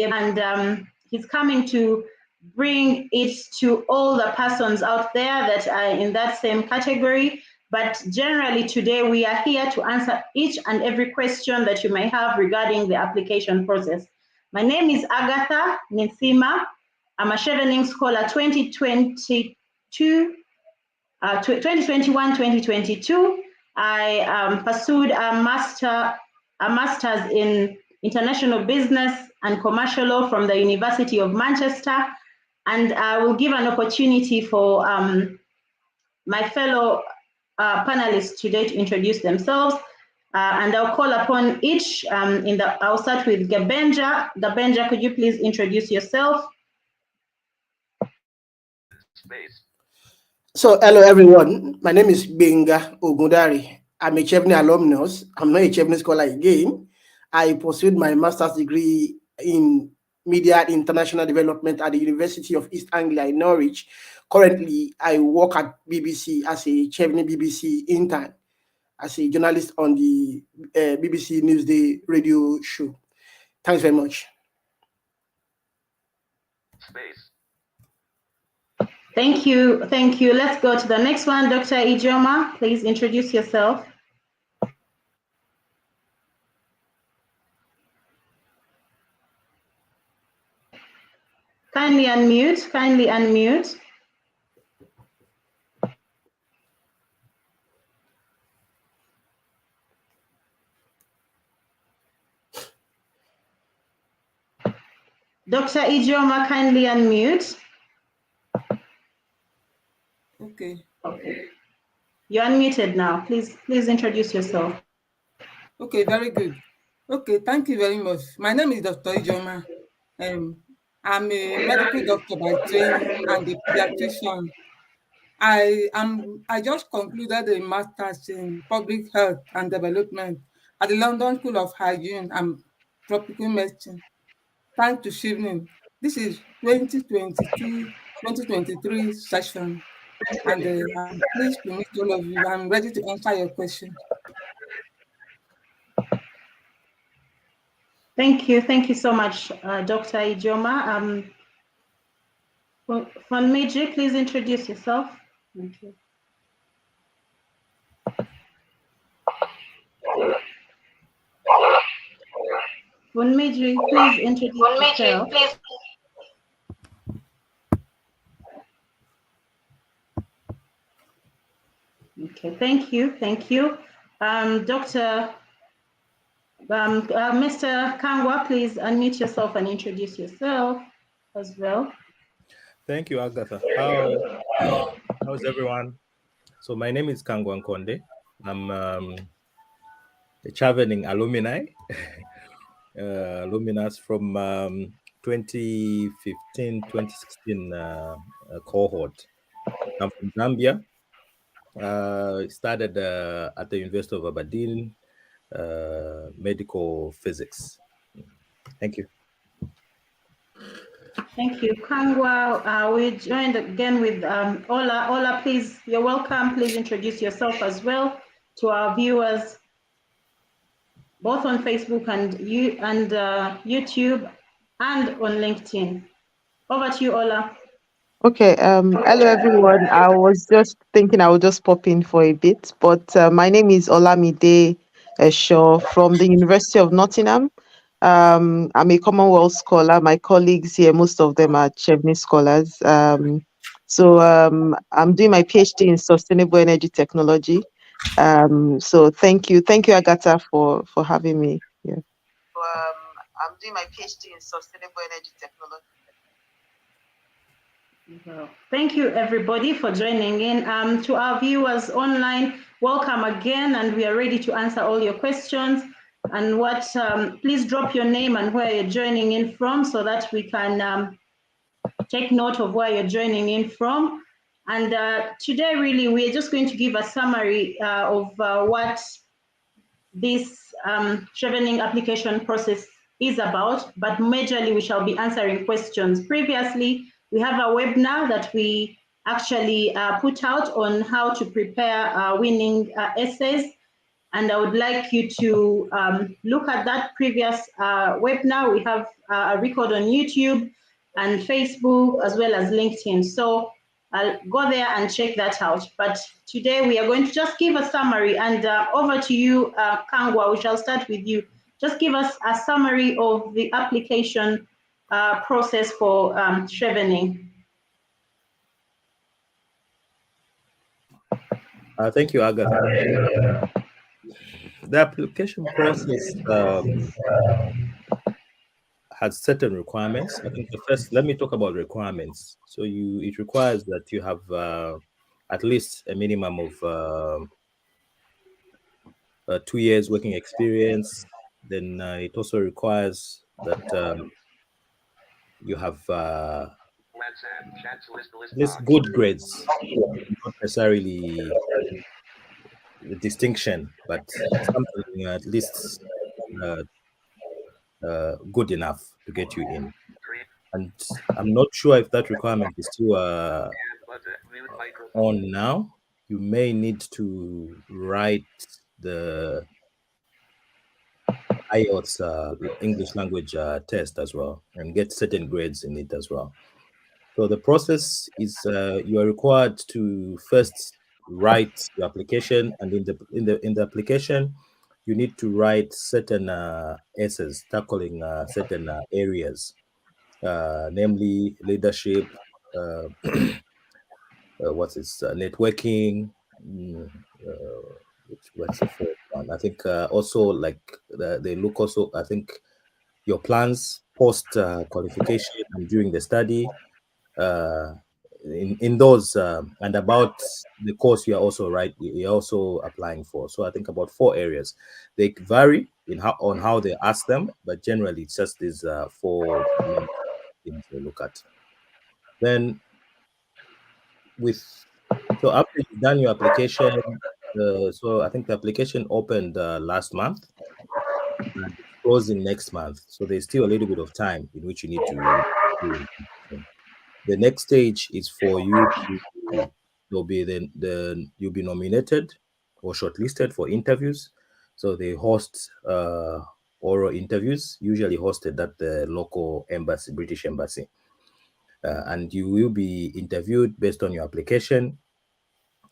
and he's coming to bring it to all the persons out there that are in that same category. But generally today we are here to answer each and every question that you may have regarding the application process. My name is Agatha Nitsima. I'm a Chevening Scholar 2021-2022. I pursued a master's in international business and commercial law from the University of Manchester, and I will give an opportunity for my fellow panelists today to introduce themselves, and I'll call upon each. I'll start with Gabenja. Gabenja, could you please introduce yourself? So, hello everyone. My name is Benga Ogundari. I'm a Chevening alumnus. I'm not a Chevening scholar again. I pursued my master's degree in Media and International Development at the University of East Anglia in Norwich. Currently, I work at BBC as a Chevening BBC intern, as a journalist on the BBC Newsday radio show. Thanks very much. Thank you. Thank you. Let's go to the next one. Dr. Ijoma, please introduce yourself. Kindly unmute. Kindly unmute. Dr. Ijoma, kindly unmute. Okay. You're unmuted now. Please introduce yourself. Okay, very good. Okay, thank you very much. My name is Dr. Ijoma. I'm a medical doctor by training and a pediatrician. I just concluded a master's in public health and development at the London School of Hygiene and Tropical Medicine. Thanks to Chevening. This is 2022-2023 session, and I'm pleased to meet all of you. I'm ready to answer your questions. Thank you so much, Dr. Ijoma. Funmiji, please introduce yourself. Thank you. Funmiji, please introduce yourself. Okay, thank you. Mr. Kangwa, please unmute yourself and introduce yourself as well. Thank you, Agatha. How's everyone? So my name is Kangwa Nkonde. I'm a Chevening alumni, alumnus from 2015-2016 cohort. I'm from Zambia. Started at the University of Aberdeen, medical physics. Thank you. Thank you, Kangwa. We joined again with Ola. Ola, please, you're welcome. Please introduce yourself as well to our viewers, both on Facebook and YouTube and on LinkedIn. Over to you, Ola. Okay, hello everyone. I was just thinking I would just pop in for a bit, but my name is Olamide Esho from the University of Nottingham. I'm a Commonwealth scholar. My colleagues here, most of them are Chevening scholars. So I'm doing my PhD in sustainable energy technology. So thank you, Agatha, for having me here. I'm doing my PhD in sustainable energy technology. Thank you, everybody, for joining in. To our viewers online, welcome again, and we are ready to answer all your questions. And please drop your name and where you're joining in from so that we can take note of where you're joining in from. And today, really, we're just going to give a summary of what this Chevening application process is about, but majorly we shall be answering questions. Previously, we have a webinar that we actually put out on how to prepare winning essays. And I would like you to look at that previous webinar. We have a record on YouTube and Facebook as well as LinkedIn. So I'll go there and check that out. But today we are going to just give a summary, and over to you, Kangwa. We shall start with you. Just give us a summary of the application process for Chevening. Thank you, Agatha. The application process has certain requirements. I think the first, let me talk about requirements. So it requires that you have at least a minimum of 2 years working experience. Then it also requires that you have at least good grades, not necessarily the distinction, but something at least good enough to get you in. And I'm not sure if that requirement is still on now. You may need to write the IELTS English language test as well and get certain grades in it as well. So the process is you are required to first write your application, and in the application, you need to write certain essays tackling certain areas, namely leadership, networking. What's the fourth one? I think also like they look also. I think your plans post qualification and during the study. In those and about the course you're also applying for. So I think about 4 areas. They vary on how they ask them, but generally it's just these 4 main things they look at. Then so after you've done your application, so I think the application opened last month and it's closing next month. So there's still a little bit of time in which you need to do it. The next stage is for you to you'll be nominated or shortlisted for interviews. So they host oral interviews, usually hosted at the local embassy, British embassy. And you will be interviewed based on your application.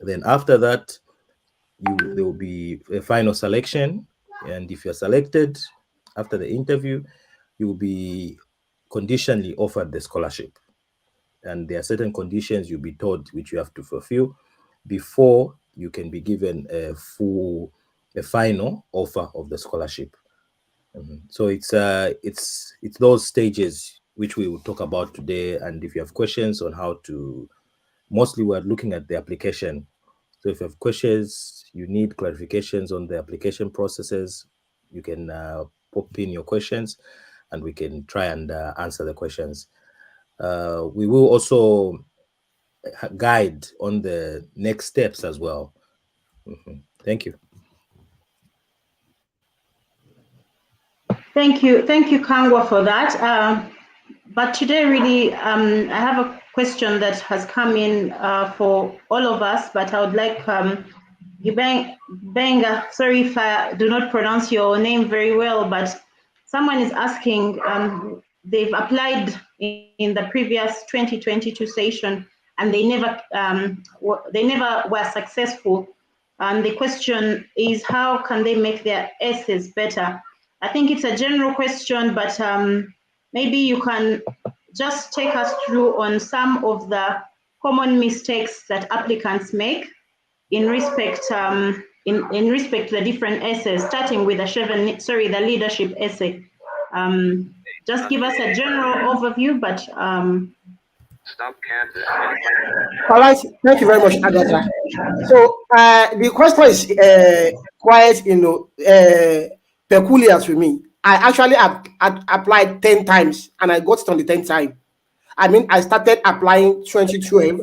Then after that, there will be a final selection. And if you're selected after the interview, you will be conditionally offered the scholarship. And there are certain conditions you'll be told which you have to fulfill before you can be given a final offer of the scholarship. So it's those stages which we will talk about today. And if you have questions on how to, mostly we're looking at the application. So if you have questions, you need clarifications on the application processes, you can pop in your questions and we can try and answer the questions. We will also guide on the next steps as well. Thank you. Thank you, Kangwa, for that. But today, really, I have a question that has come in for all of us, but I would like Benga, sorry if I do not pronounce your name very well, but someone is asking, they've applied in the previous 2022 session and they never were successful. And the question is, how can they make their essays better? I think it's a general question, but maybe you can just take us through on some of the common mistakes that applicants make in respect in respect to the different essays, starting with the leadership essay. Just give us a general overview, but all right, thank you very much, Agatha. So the question is quite, peculiar to me. I actually applied 10 times and I got it on the 10th time. I mean, I started applying 2012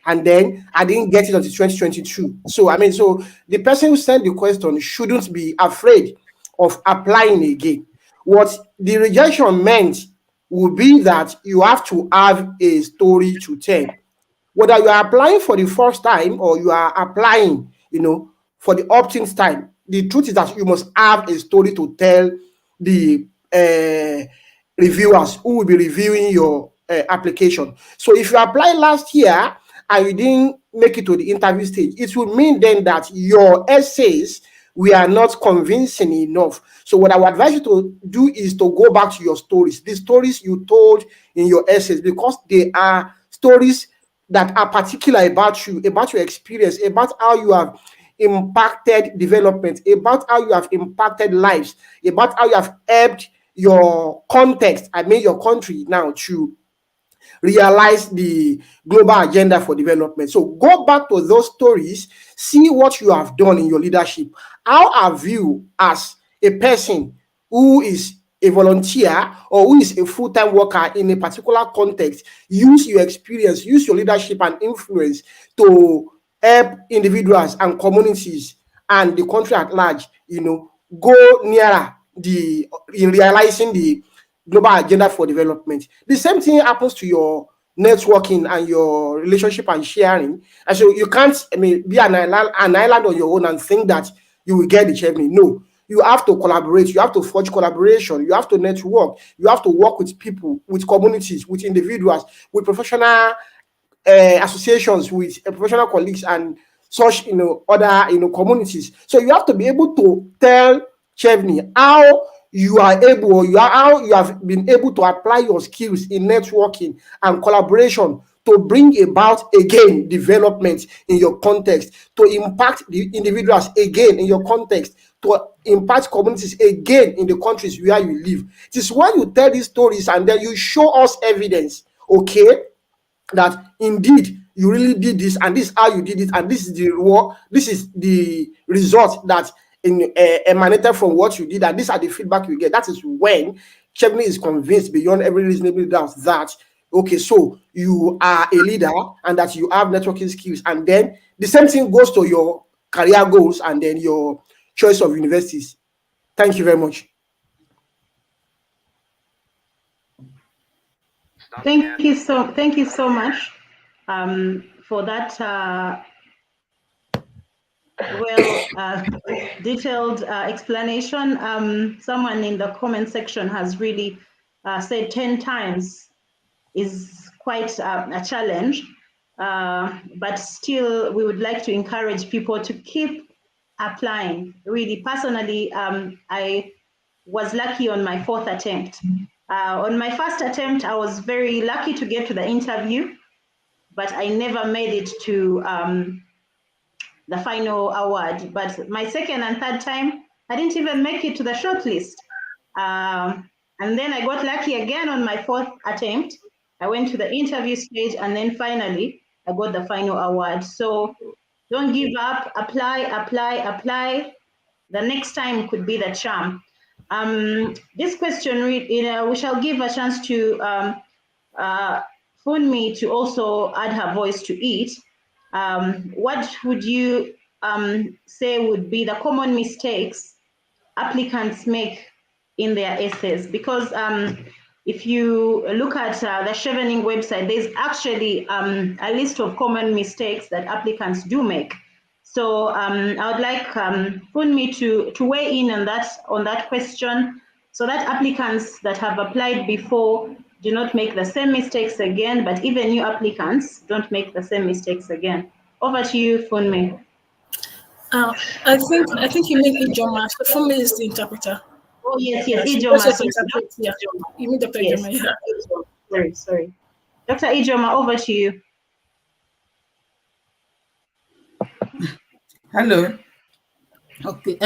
and then I didn't get it until 2022. So, I mean, so the person who sent the question shouldn't be afraid of applying again. What the rejection meant would be that you have to have a story to tell. Whether you are applying for the first time or you are applying, for the opt-in time, the truth is that you must have a story to tell the reviewers who will be reviewing your application. So if you apply last year and you didn't make it to the interview stage, it will mean then that your essays were not convincing enough. So what I would advise you to do is to go back to your stories, the stories you told in your essays, because they are stories that are particular about you, about your experience, about how you have impacted development, about how you have impacted lives, about how you have helped your context, I mean your country now, to realize the global agenda for development. So go back to those stories, see what you have done in your leadership. How have you, as a person who is a volunteer or who is a full-time worker in a particular context, use your experience, use your leadership and influence to help individuals and communities and the country at large, go nearer in realizing the global agenda for development. The same thing happens to your networking and your relationship and sharing. And so you can't, be an island on your own and think that you will get the Chevening. No, you have to collaborate. You have to forge collaboration. You have to network. You have to work with people, with communities, with individuals, with professional associations, with professional colleagues and such, other, communities. So you have to be able to tell Chevening how you are able, or how you have been able to apply your skills in networking and collaboration to bring about, again, development in your context, to impact the individuals again in your context, to impact communities again in the countries where you live. It is when you tell these stories and then you show us evidence, okay, that indeed you really did this, and this is how you did it, and this is the reward, this is the result that emanated from what you did, and these are the feedback you get. That is when Chevening is convinced beyond every reasonable doubt that, okay, so you are a leader and that you have networking skills. And then the same thing goes to your career goals and then your choice of universities. Thank you very much. Thank you so much for that detailed explanation. Someone in the comment section has really said 10 times is quite a challenge, but still we would like to encourage people to keep applying. Really, personally, I was lucky on my 4th attempt. On my first attempt, I was very lucky to get to the interview, but I never made it to the final award. But my second and third time, I didn't even make it to the shortlist. And then I got lucky again on my 4th attempt. I went to the interview stage, and then finally, I got the final award. So don't give up, apply. The next time could be the charm. This question, we shall give a chance to Funmi to also add her voice to it. What would you say would be the common mistakes applicants make in their essays? Because if you look at the Chevening website, there's actually a list of common mistakes that applicants do make. So I would like Funmi to weigh in on that question, so that applicants that have applied before do not make the same mistakes again, but even new applicants don't make the same mistakes again. Over to you, Funmi. I think you mean Ijoma. So Funmi is the interpreter. Oh yes, Ijoma. Yeah, you mean Dr. Ijoma. Yeah. Sorry. Dr. Ijoma, over to you. Hello. Okay.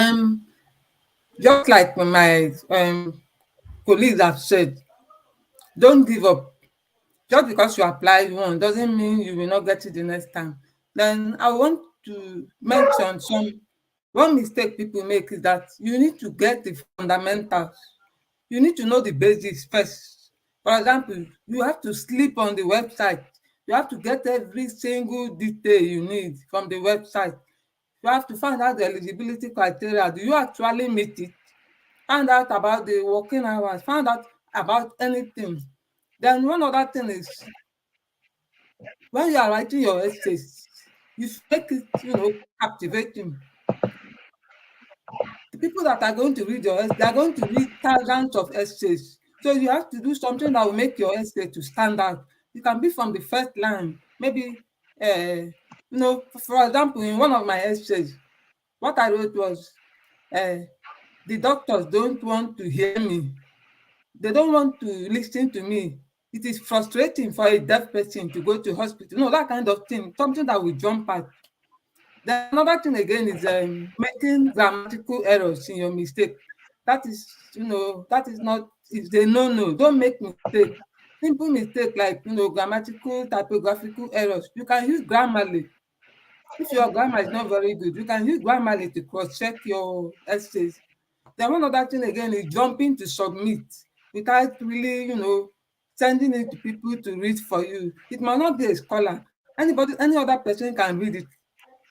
Just like my colleagues have said, don't give up. Just because you apply one doesn't mean you will not get it the next time. Then I want to mention one mistake people make is that you need to get the fundamentals. You need to know the basics first. For example, you have to sleep on the website. You have to get every single detail you need from the website. You have to find out the eligibility criteria. Do you actually meet it? Find out about the working hours. Find out about anything. Then one other thing is, when you are writing your essays, you make it, captivating. The people that are going to read your essay, they are going to read thousands of essays. So you have to do something that will make your essay to stand out. You can be from the first line. Maybe, for example, in one of my essays, what I wrote was, the doctors don't want to hear me. They don't want to listen to me. It is frustrating for a deaf person to go to hospital. No, that kind of thing, something that will jump out. Then another thing again is making grammatical errors in your mistake. That is, that is not, it's a no. Don't make mistake. Simple mistake like, grammatical, typographical errors. You can use Grammarly. If your grammar is not very good, you can use Grammarly to cross-check your essays. Then one other thing again is jumping to submit without really, sending it to people to read for you. It might not be a scholar. Any other person can read it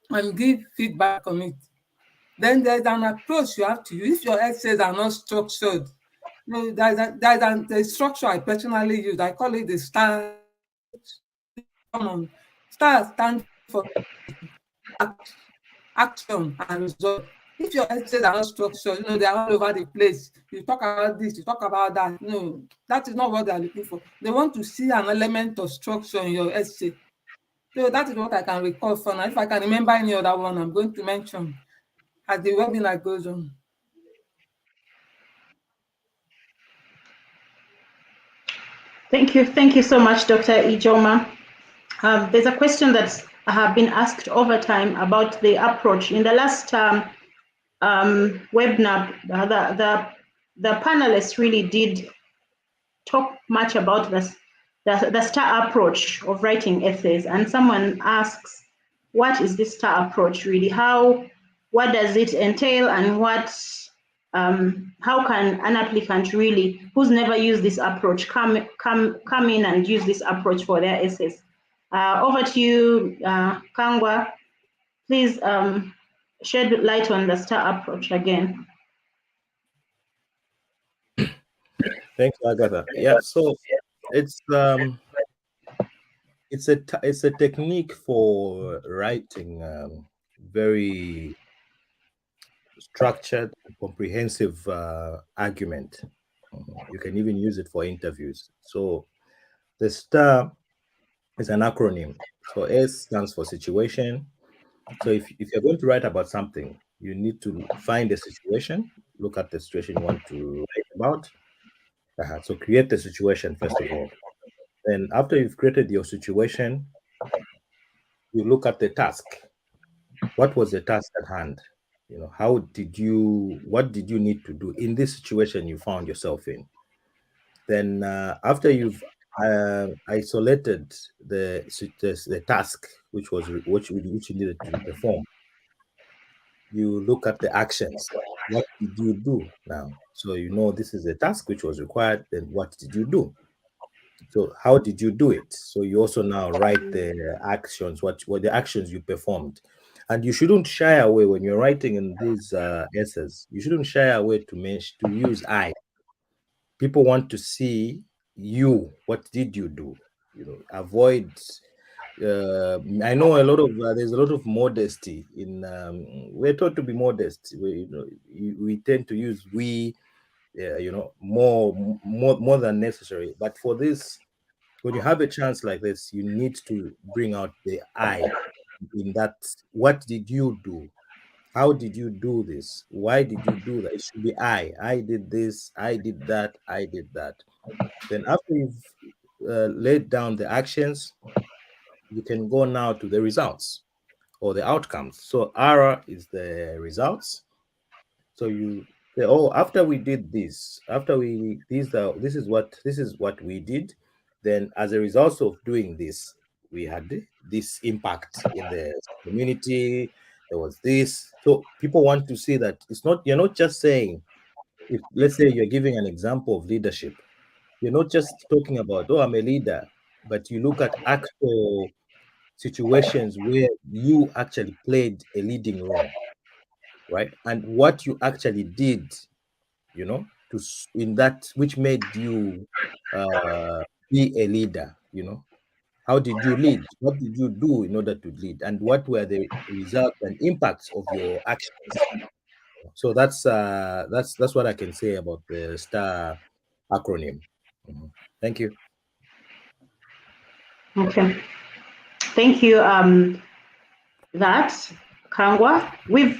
and give feedback on it. Then there's an approach you have to use. If your essays are not structured, there's a structure I personally use. I call it the STAR. STAR stands for action and result. If your essays are not structured, they are all over the place. You talk about this, you talk about that. No, that is not what they are looking for. They want to see an element of structure in your essay. So that is what I can recall for now. If I can remember any other one, I'm going to mention as the webinar goes on. Thank you so much, Dr. Ijoma. There's a question that have been asked over time about the approach. In the last webinar, the panelists really did talk much about the STAR approach of writing essays, and someone asks, what is this STAR approach really? What does it entail, and how can an applicant really, who's never used this approach, come in and use this approach for their essays? Over to you, Kangwa. Please shed light on the STAR approach again. Thanks, Agatha. Yeah, so it's a technique for writing very structured, comprehensive argument. You can even use it for interviews. So the STAR is an acronym. So S stands for situation. So if you're going to write about something, you need to find a situation, look at the situation you want to write about. So create the situation first of all. Then after you've created your situation, you look at the task. What was the task at hand? What did you need to do in this situation you found yourself in? Then after you've isolated the task which you needed to perform, you look at the actions. What did you do now? So this is a task which was required. Then what did you do? So how did you do it? So you also now write the actions, what were the actions you performed. And you shouldn't shy away when you're writing in these essays. You shouldn't shy away to use I. People want to see you. What did you do? Avoid. I know there's a lot of modesty in. We're taught to be modest. We tend to use we. More than necessary. But for this, when you have a chance like this, you need to bring out the I in that. What did you do? How did you do this? Why did you do that? It should be I. I did this. I did that. I did that. Then after you've laid down the actions, you can go now to the results or the outcomes. So R is the results. So you say, after we did this, this is what we did. Then as a result of doing this, we had this impact in the community. There was this. So people want to see that you're not just saying, if let's say you're giving an example of leadership, you're not just talking about, I'm a leader, but you look at actual situations where you actually played a leading role, right? And what you actually did, in that which made you be a leader, how did you lead? What did you do in order to lead? And what were the results and impacts of your actions? So that's what I can say about the STAR acronym. Thank you. Okay. Thank you. That Kangwa. We've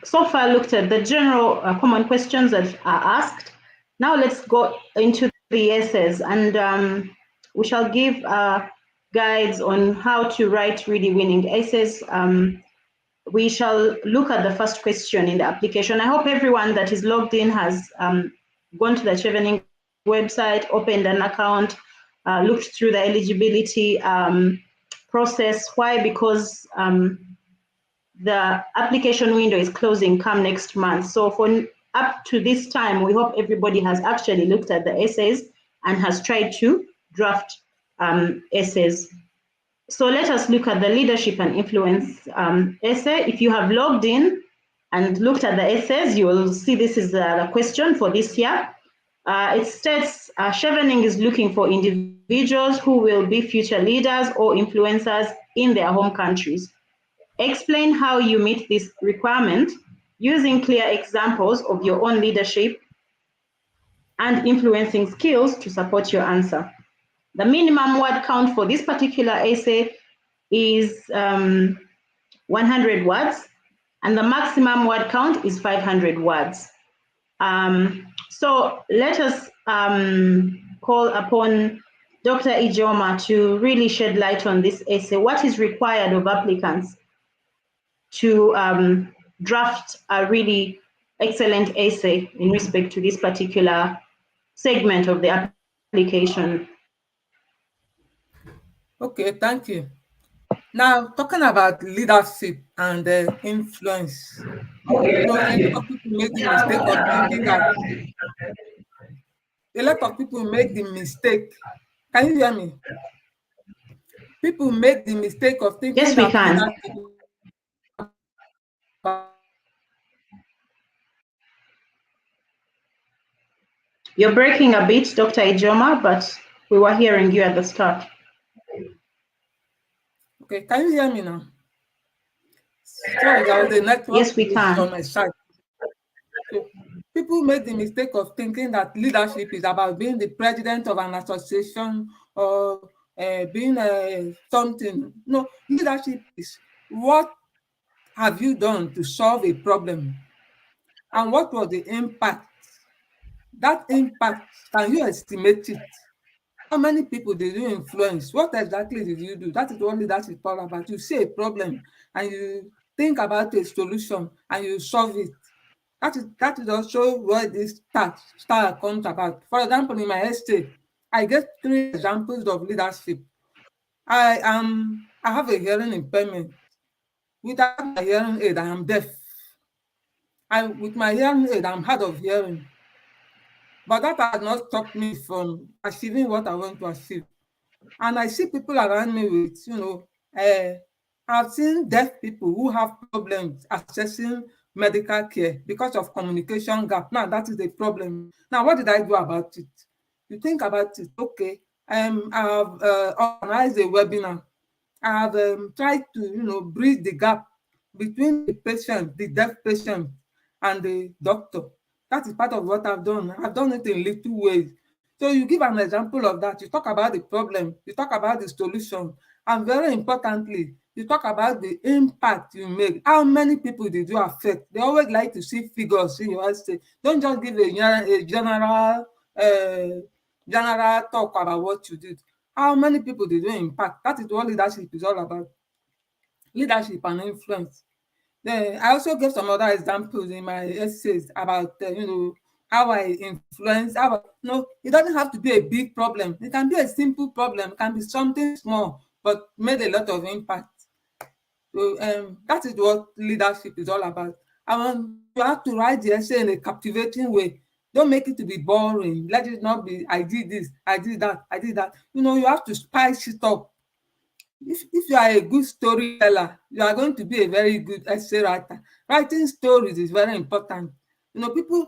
so far looked at the general common questions that are asked. Now let's go into the essays, and we shall give guides on how to write really winning essays. We shall look at the first question in the application. I hope everyone that is logged in has gone to the Chevening website, opened an account, looked through the eligibility process. Why? Because the application window is closing come next month. So for up to this time, we hope everybody has actually looked at the essays and has tried to draft essays. So let us look at the leadership and influence essay. If you have logged in and looked at the essays, you will see this is the question for this year. It states Chevening is looking for individuals who will be future leaders or influencers in their home countries. Explain how you meet this requirement using clear examples of your own leadership and influencing skills to support your answer. The minimum word count for this particular essay is 100 words, and the maximum word count is 500 words. So let us call upon Dr. Ijoma to really shed light on this essay. What is required of applicants to draft a really excellent essay in respect to this particular segment of the application? Okay, thank you. Now, talking about leadership and influence, a lot of people make the mistake of thinking that a lot of people make the mistake. Can you hear me? People make the mistake of thinking Yes, we that can. leadership is You're breaking a bit, Dr. Ijoma, but we were hearing you at the start. okay. Can you hear me now? Sorry, there was a network Yes, we issue can. on my side. So people make the mistake of thinking that leadership is about being the president of an association or being something. No, leadership is what have you done to solve a problem, and what was the impact? That impact, can you estimate it? How many people did you influence? What exactly did you do? That is what leadership is all about. You see a problem and you think about a solution and you solve it. That is also where this start comes about. For example, in my essay, I get 3 examples of leadership. I have a hearing impairment. Without my hearing aid, I am deaf. With my hearing aid, I'm hard of hearing. But that has not stopped me from achieving what I want to achieve. And I see people around me with, I've seen deaf people who have problems accessing medical care because of communication gap. Now that is a problem. Now, what did I do about it? You think about it, okay, I have organized a webinar. I have tried to, bridge the gap between the patient, the deaf patient, and the doctor. That is part of what I've done. I've done it in little ways. So you give an example of that. You talk about the problem, you talk about the solution, and very importantly, you talk about the impact you make. How many people did you affect? They always like to see figures in your essay. Don't just give a general talk about what you did. How many people did you impact? That is what leadership is all about. Leadership and influence. Then I also gave some other examples in my essays about how I influence. It doesn't have to be a big problem. It can be a simple problem. It can be something small, but made a lot of impact. So that is what leadership is all about. You have to write the essay in a captivating way. Don't make it to be boring. Let it not be, I did this, I did that, I did that. You have to spice it up. If you are a good storyteller, you are going to be a very good essay writer. Writing stories is very important. People,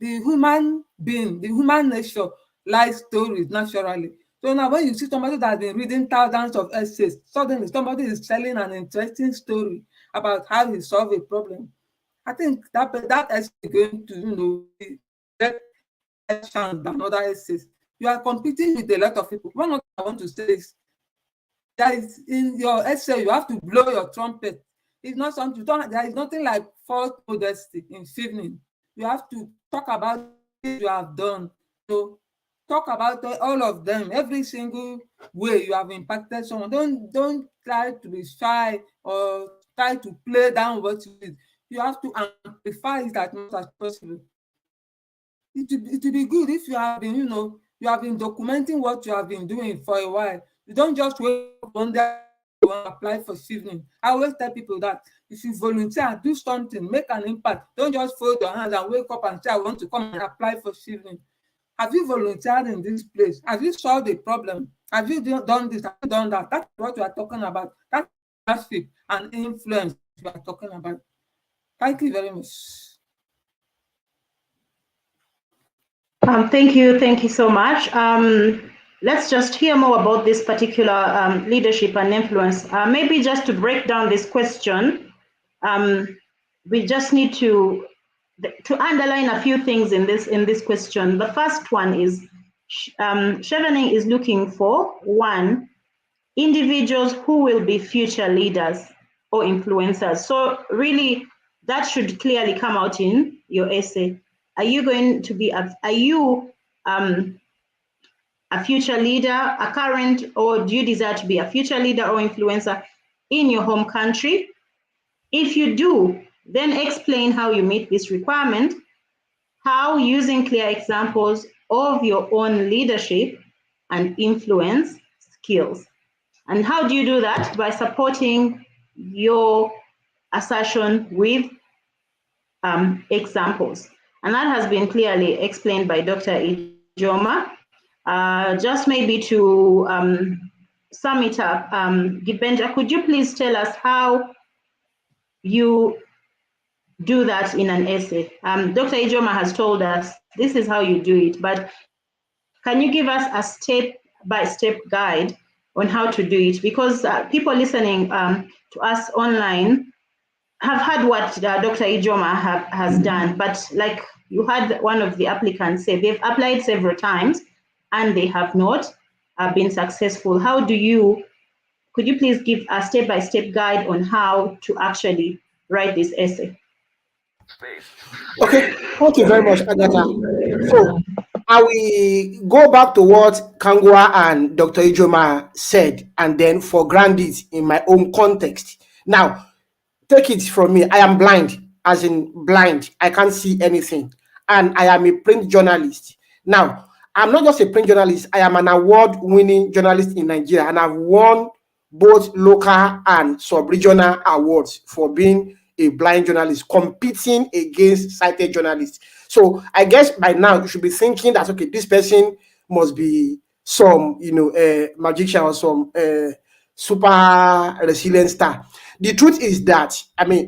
the human being, the human nature likes stories naturally. So now when you see somebody that has been reading thousands of essays, suddenly somebody is telling an interesting story about how he solved a problem. I think that essay is going to, get less chance than other essays. You are competing with a lot of people. One of I want to say is that is in your essay, you have to blow your trumpet. It's not something, there is nothing like false modesty in Chevening. You have to talk about what you have done. So talk about all of them, every single way you have impacted someone. Don't try to be shy or try to play down what you did. You have to amplify it as much as possible. It will be good if you have been, you have been documenting what you have been doing for a while. You don't just wait one day to apply for Chevening. I always tell people that if you volunteer, do something, make an impact. Don't just fold your hands and wake up and say, I want to come and apply for Chevening. Have you volunteered in this place? Have you solved a problem? Have you done this? Have you done that? That's what we are talking about. That's leadership and influence we are talking about. Thank you very much. Thank you so much. Let's just hear more about this particular leadership and influence. Maybe just to break down this question, we just need to underline a few things in this question. The first one is Chevening is looking for, one, individuals who will be future leaders or influencers. So really, that should clearly come out in your essay. Are you going to be a future leader, a current, or do you desire to be a future leader or influencer in your home country? If you do, then explain how you meet this requirement, how using clear examples of your own leadership and influence skills. And how do you do that? By supporting your assertion with examples. And that has been clearly explained by Dr. Ijoma. Just maybe to sum it up, Gibenja, could you please tell us how you do that in an essay? Dr. Ijoma has told us this is how you do it, but can you give us a step-by-step guide on how to do it? Because people listening to us online have heard what Dr. Ijoma has done, but like you had one of the applicants say, they've applied several times and they have not been successful. Could you please give a step-by-step guide on how to actually write this essay? Okay, thank you very much, Agatha. So I will go back to what Kangwa and Dr. Ijoma said and then foreground it in my own context. Now, take it from me, I am blind, as in blind. I can't see anything. And I am a print journalist. Now, I'm not just a print journalist, I am an award-winning journalist in Nigeria, and I've won both local and sub-regional awards for being a blind journalist, competing against sighted journalists. So I guess by now you should be thinking that, okay, this person must be some, magician or some super resilient star. The truth is that,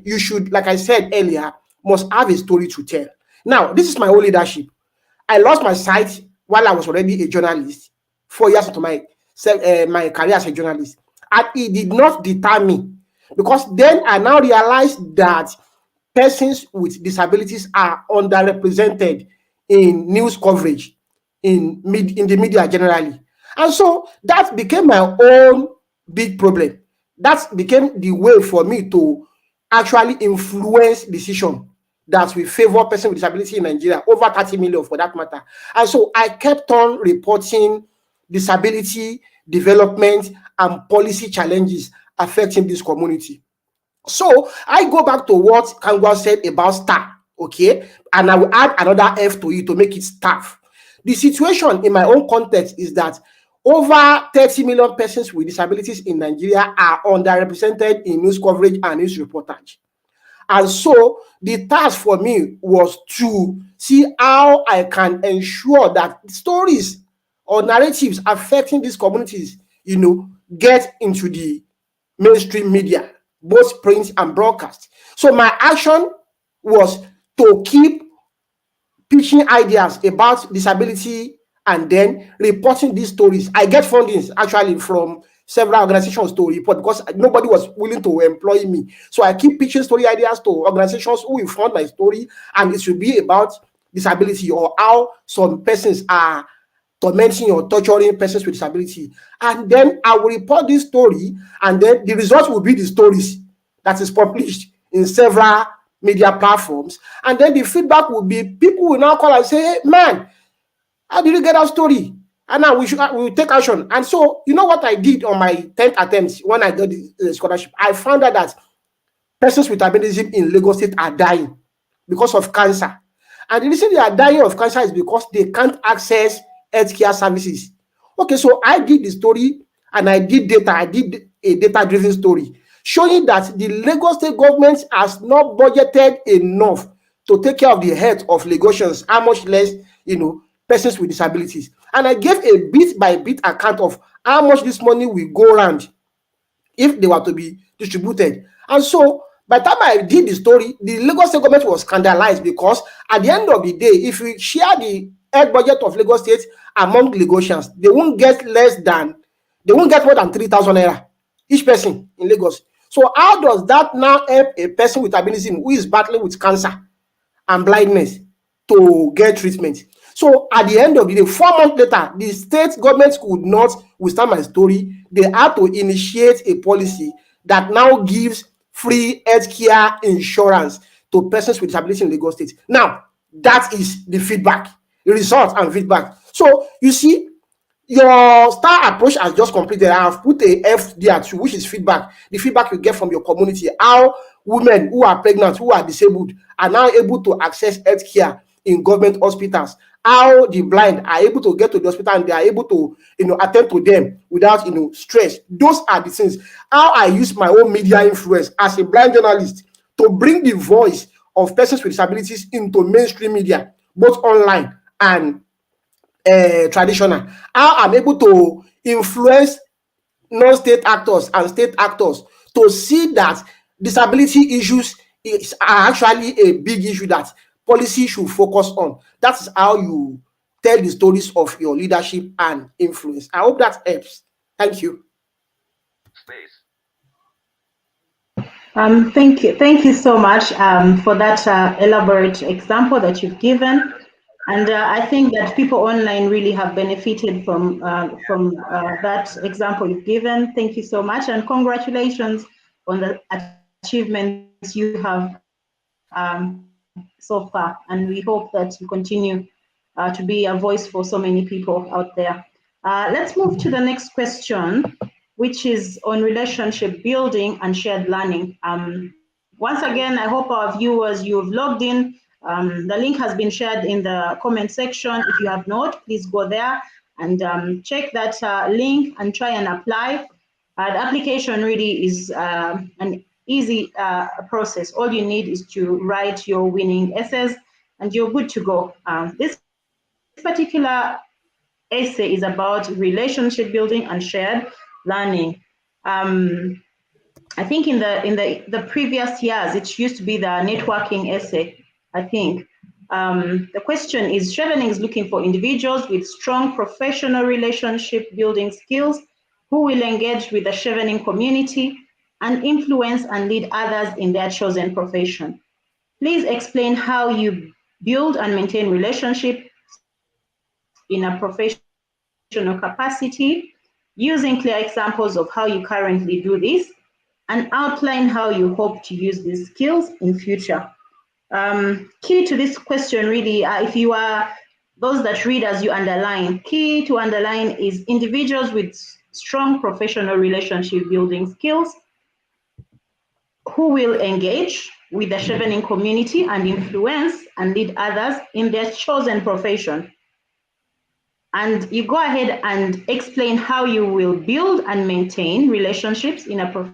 you should, like I said earlier, must have a story to tell. Now, this is my own leadership. I lost my sight while I was already a journalist, 4 years into my career as a journalist. And it did not deter me, because then I now realized that persons with disabilities are underrepresented in news coverage, in the media generally. And so that became my own big problem. That became the way for me to actually influence decision that will favor persons with disability in Nigeria, over 30 million for that matter. And so I kept on reporting disability, development, and policy challenges affecting this community. So I go back to what Kangwa said about staff, okay? And I will add another F to it to make it staff. The situation in my own context is that over 30 million persons with disabilities in Nigeria are underrepresented in news coverage and news reportage. And so the task for me was to see how I can ensure that stories or narratives affecting these communities, get into the mainstream media, both print and broadcast. So my action was to keep pitching ideas about disability and then reporting these stories. I get fundings actually from several organizations to report because nobody was willing to employ me. So I keep pitching story ideas to organizations who will fund my story, and it should be about disability or how some persons are tormenting or torturing persons with disability. And then I will report this story, and then the result will be the stories that is published in several media platforms. And then the feedback will be people will now call and say, hey, man, how did you get that story? And now we will take action. And so, you know what I did on my 10th attempt when I got the scholarship? I found out that persons with albinism in Lagos State are dying because of cancer. And the reason they are dying of cancer is because they can't access healthcare services. Okay, so I did the story and I did data. I did a data-driven story showing that the Lagos State government has not budgeted enough to take care of the health of Lagosians, how much less, persons with disabilities. And I gave a bit-by-bit account of how much this money will go around if they were to be distributed. And so by the time I did the story, the Lagos State government was scandalized because at the end of the day, if we share the health budget of Lagos State among Lagosians, they won't get more than 3,000 naira each person in Lagos. So how does that now help a person with albinism who is battling with cancer and blindness to get treatment? So at the end of the day, 4 months later, the state government could not withstand my story. They had to initiate a policy that now gives free healthcare insurance to persons with disability in Lagos State. Now, that is the feedback, the result and feedback. So you see, your STAR approach has just completed. I have put a F there too, which is feedback. The feedback you get from your community, how women who are pregnant, who are disabled, are now able to access healthcare in government hospitals. How the blind are able to get to the hospital and they are able to, attend to them without, stress. Those are the things. How I use my own media influence as a blind journalist to bring the voice of persons with disabilities into mainstream media, both online and traditional. How I'm able to influence non-state actors and state actors to see that disability issues are actually a big issue that policy should focus on. That is how you tell the stories of your leadership and influence. I hope that helps. Thank you. Thank you so much for that elaborate example that you've given. And I think that people online really have benefited from that example you've given. Thank you so much, and congratulations on the achievements you have so far. And we hope that you continue to be a voice for so many people out there. Let's move to the next question, which is on relationship building and shared learning. Once again, I hope our viewers, you've logged in. The link has been shared in the comment section. If you have not, please go there and check that link and try and apply. The application really is an easy process. All you need is to write your winning essays and you're good to go. This particular essay is about relationship building and shared learning. I think in the previous years, it used to be the networking essay, I think. The question is, Chevening is looking for individuals with strong professional relationship building skills who will engage with the Chevening community and influence and lead others in their chosen profession. Please explain how you build and maintain relationships in a professional capacity, using clear examples of how you currently do this, and outline how you hope to use these skills in future. Key to this question really, if you are those that read as you underline, key to underline is individuals with strong professional relationship building skills who will engage with the Chevening community and influence and lead others in their chosen profession. And you go ahead and explain how you will build and maintain relationships in a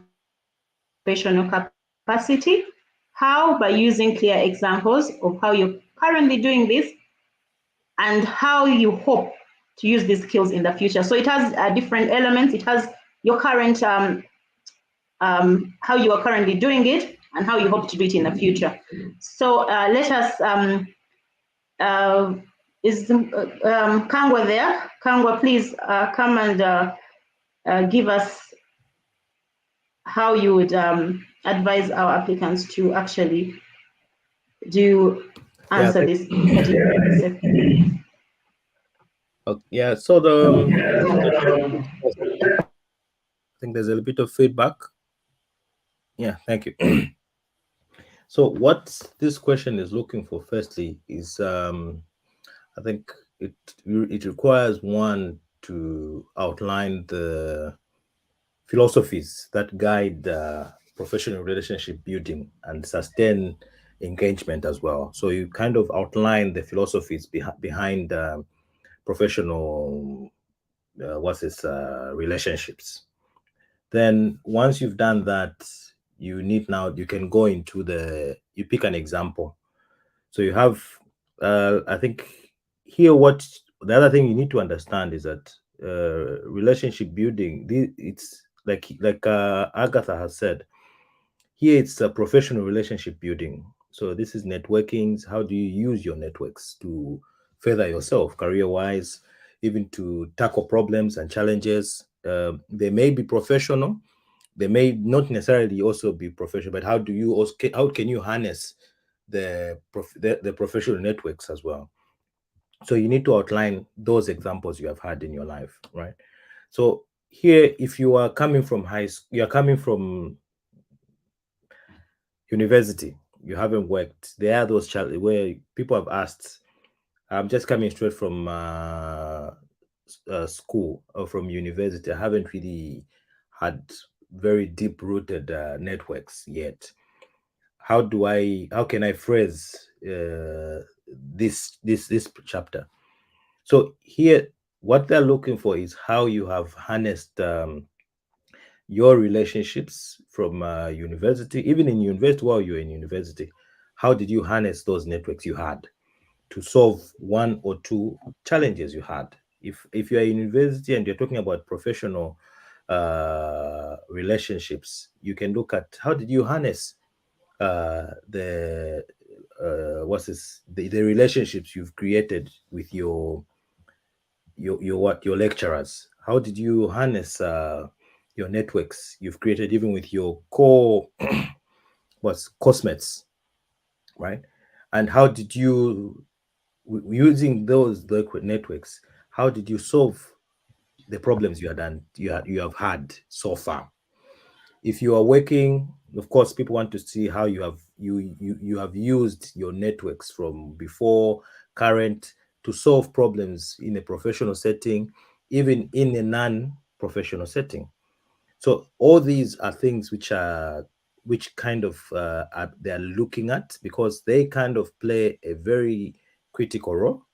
professional capacity. How? By using clear examples of how you're currently doing this and how you hope to use these skills in the future. So it has different elements. It has your current, how you are currently doing it and how you hope to do it in the future. So let us, is Kangwa there? Kangwa, please come and give us how you would advise our applicants to actually answer this particular question. Yeah, so I think there's a bit of feedback. Yeah, thank you. So what this question is looking for, firstly, is I think it requires one to outline the philosophies that guide professional relationship building and sustain engagement as well. So you kind of outline the philosophies behind professional relationships. Then once you've done that, you can go into you pick an example. So you have, I think here, the other thing you need to understand is that relationship building, it's like Agatha has said, here it's a professional relationship building. So this is networking. How do you use your networks to further yourself career-wise, even to tackle problems and challenges? They may be professional, they may not necessarily also be professional, but how can you harness the professional networks as well? So you need to outline those examples you have had in your life, right? So here, if you are coming from high school, you are coming from university, you haven't worked. There are those challenges where people have asked, I'm just coming straight from school or from university. I haven't really had very deep rooted networks yet. How can I phrase this chapter? So here, what they're looking for is how you have harnessed your relationships from university. Even in university, while you're in university, how did you harness those networks you had to solve one or two challenges you had? If you're in university and you're talking about professional relationships, you can look at how did you harness the relationships you've created with your lecturers. How did you harness your networks you've created even with your core cosmates, right? And how did you, using those networks, how did you solve the problems you have had so far? If you are working, of course, people want to see how you have used your networks from before, current, to solve problems in a professional setting, even in a non-professional setting. So all these are things which kind of they're looking at, because they kind of play a very critical role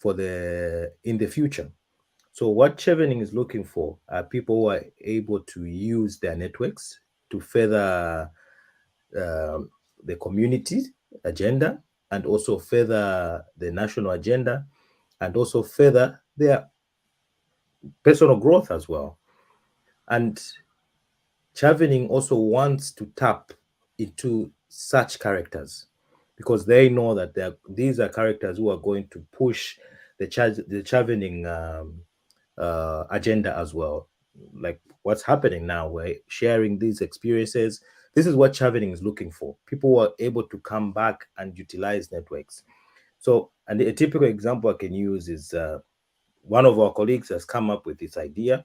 in the future. So what Chevening is looking for are people who are able to use their networks to further the community agenda, and also further the national agenda, and also further their personal growth as well. And Chevening also wants to tap into such characters, because they know that these are characters who are going to push the Chevening agenda as well. Like what's happening now, we're sharing these experiences. This is what Chevening is looking for. People who are able to come back and utilize networks. So, and a typical example I can use is one of our colleagues has come up with this idea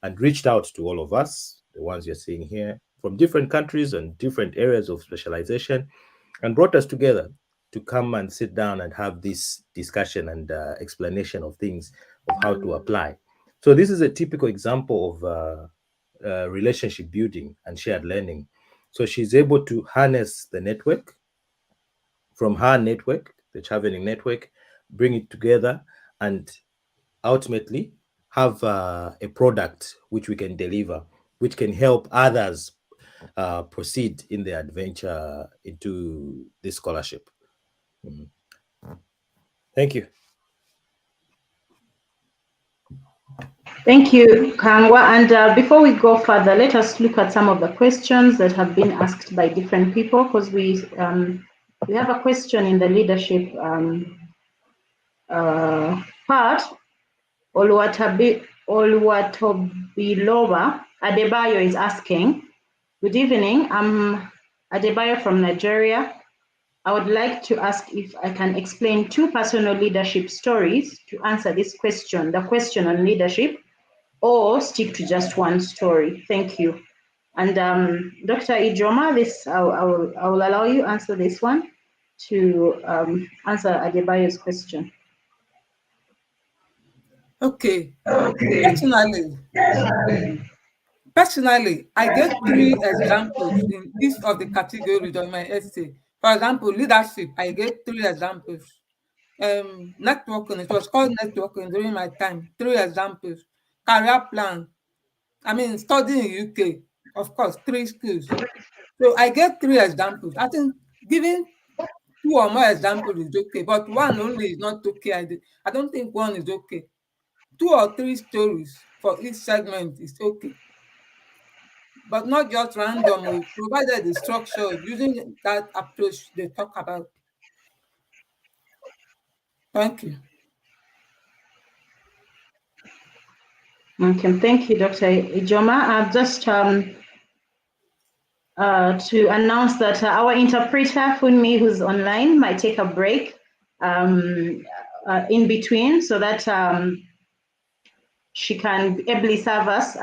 and reached out to all of us, the ones you're seeing here, from different countries and different areas of specialization, and brought us together to come and sit down and have this discussion and explanation of things, of how to apply. So this is a typical example of relationship building and shared learning. So she's able to harness the network from her network, the Chevening network, bring it together, and ultimately have a product which we can deliver, which can help others proceed in their adventure into this scholarship. Thank you. Thank you, Kangwa. And before we go further, let us look at some of the questions that have been asked by different people, because we have a question in the leadership part. Oluwatabi Oluwatobiloba Adebayo is asking, good evening, I'm Adebayo from Nigeria. I would like to ask if I can explain 2 personal leadership stories to answer this question, the question on leadership, or stick to just one story. Thank you. And Dr. Ijoma, I will allow you answer this one to answer Adebayo's question. Okay. Personally, I gave 3 examples in each of the categories of my essay. For example, leadership, I gave 3 examples. Networking, it was called networking during my time, 3 examples. Career plan, studying in UK, of course, 3 schools. So I gave 3 examples. I think giving 2 or more examples is okay, but 1 only is not okay. I don't think 1 is okay. 2 or 3 stories for each segment is okay, but not just random, provided the structure using that approach they talk about. Thank you. Okay, thank you, Dr. Ijoma. I've just to announce that our interpreter, Funmi, who's online, might take a break in between so that she can ably serve us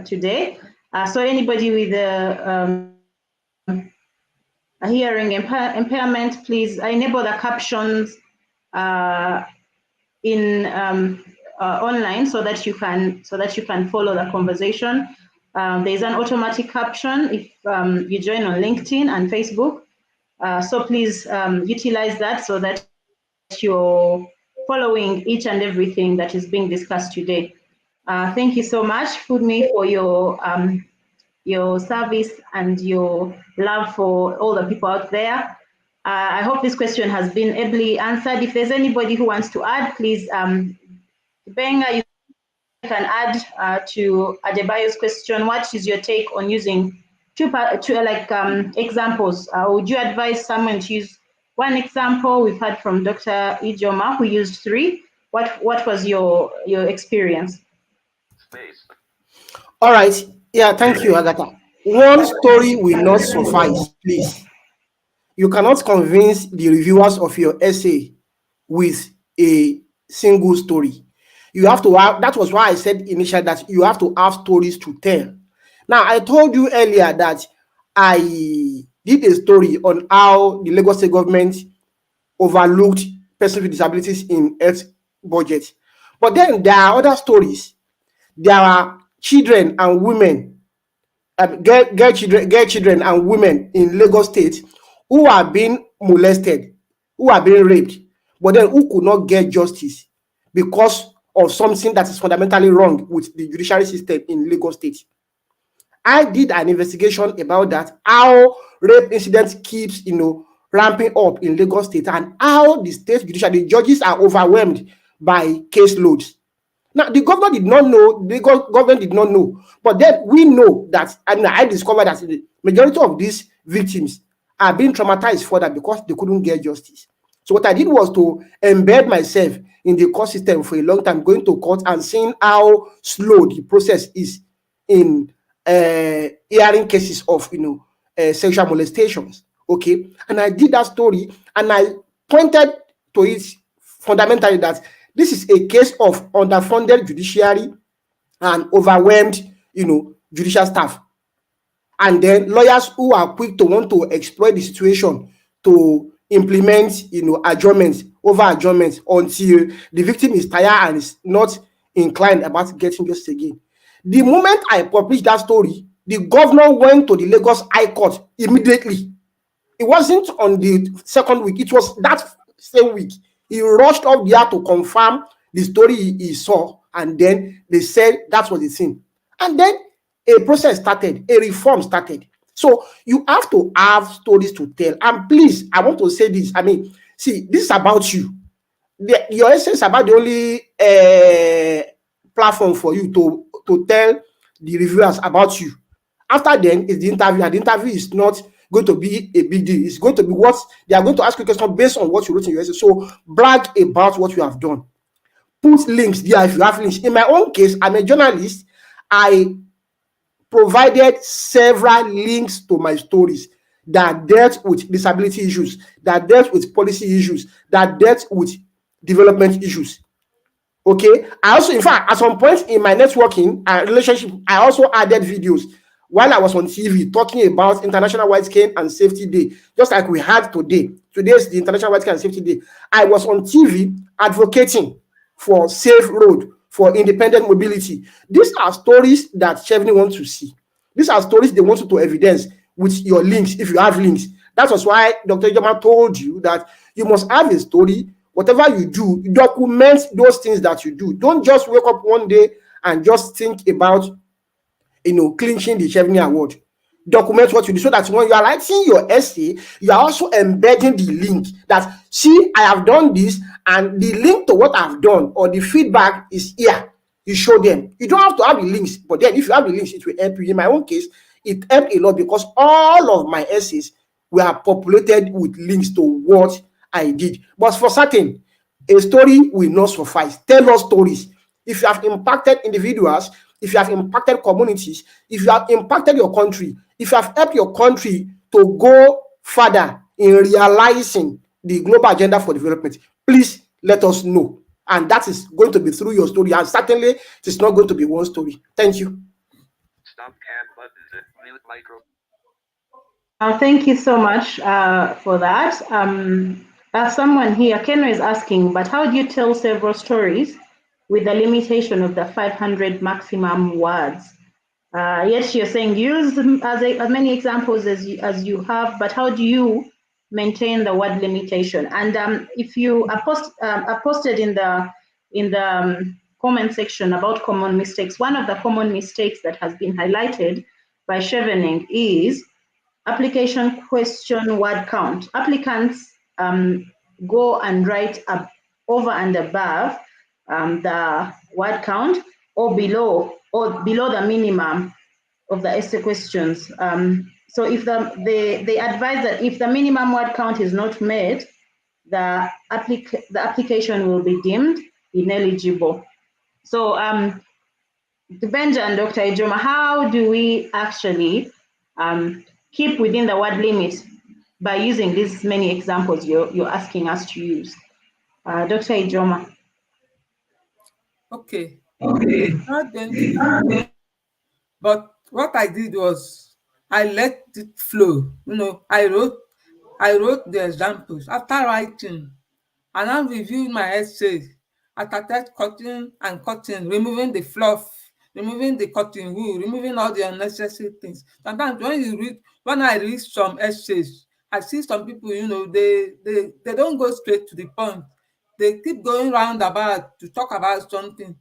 today. So anybody with a hearing impairment, please enable the captions in online so that you can follow the conversation. There's an automatic caption if you join on LinkedIn and Facebook. So please utilize that so that you're following each and everything that is being discussed today. Thank you so much, Foodme, for your service and your love for all the people out there. I hope this question has been ably answered. If there's anybody who wants to add, please, Benga, you can add to Adebayo's question. What is your take on using two examples? Would you advise someone to use 1 example? We've heard from Dr. Ijoma, who used 3. What was your experience? All right. Yeah, thank you, Agatha. 1 story will not suffice, please. You cannot convince the reviewers of your essay with a single story. You have to have, that was why I said initially that you have to have stories to tell. Now, I told you earlier that I did a story on how the Lagos State government overlooked persons with disabilities in health budget. But then there are other stories. There are children and women, girl children and women in Lagos State who are being molested, who are being raped, but then who could not get justice because of something that is fundamentally wrong with the judiciary system in Lagos State. I did an investigation about that, how rape incidents keeps ramping up in Lagos State, and how the state judiciary, the judges are overwhelmed by caseloads. Now, the government did not know, but then we know that, and I discovered that the majority of these victims are being traumatized further because they couldn't get justice. So what I did was to embed myself in the court system for a long time, going to court and seeing how slow the process is in hearing cases of sexual molestations. Okay, and I did that story, and I pointed to it fundamentally that this is a case of underfunded judiciary and overwhelmed, judicial staff. And then lawyers who are quick to want to exploit the situation to implement, adjournments over adjournments until the victim is tired and is not inclined about getting justice again. The moment I published that story, the governor went to the Lagos High Court immediately. It wasn't on the second week, it was that same week. He rushed up there to confirm the story he saw, and then they said that was the thing. And then a process started, a reform started. So you have to have stories to tell. And please, I want to say this. See, this is about you. Your essay is about the only platform for you to tell the reviewers about you. After then, it's the interview, and the interview is not going to be a big deal. It's going to be what they are going to ask you questions based on what you wrote in your essay. So brag about what you have done. put links there if you have links. In my own case, I'm a journalist. I provided several links to my stories that dealt with disability issues, that dealt with policy issues, that dealt with development issues. Okay. I also, in fact, at some point in my networking and relationship, I also added videos while I was on TV talking about International White Cane and Safety Day, just like we had today. Today is the International White Cane and Safety Day. I was on TV advocating for safe road, for independent mobility. These are stories that Chevening wants to see. These are stories they want you to evidence with your links, if you have links. That was why Dr. Ijoma told you that you must have a story. Whatever you do, document those things that you do. Don't just wake up one day and just think about, clinching the Chevening Award. Document what you do so that when you are writing your essay, you are also embedding the link that, see, I have done this, and the link to what I've done or the feedback is here. You show them. You don't have to have the links, but then if you have the links, it will help you. In my own case, it helped a lot because all of my essays were populated with links to what I did. But for certain, a story will not suffice. Tell us stories. If you have impacted individuals, if you have impacted communities, if you have impacted your country, if you have helped your country to go further in realizing the global agenda for development, please let us know. And that is going to be through your story. And certainly, it is not going to be one story. Thank you. Stop can button. Mute micro. Thank you so much for that. Someone here, Ken is asking, but how do you tell several stories with the limitation of the 500 maximum words? Yes, you're saying use as many examples as you have, but how do you maintain the word limitation? And if you are posted in the comment section about common mistakes, one of the common mistakes that has been highlighted by Chevening is application question word count. Applicants go and write over and above the word count or below the minimum of the essay questions. So if they advise that if the minimum word count is not met, the application will be deemed ineligible. So Benja and Dr. Ijoma, how do we actually keep within the word limit by using these many examples you're asking us to use? Dr. Ijoma. Okay. Not going to be easy. But what I did was I let it flow. I wrote the examples. After writing, and I reviewed my essay. I started cutting and cutting, removing the fluff, removing the cutting wool, removing all the unnecessary things. Sometimes when I read some essays, I see some people, they don't go straight to the point. They keep going roundabout to talk about something.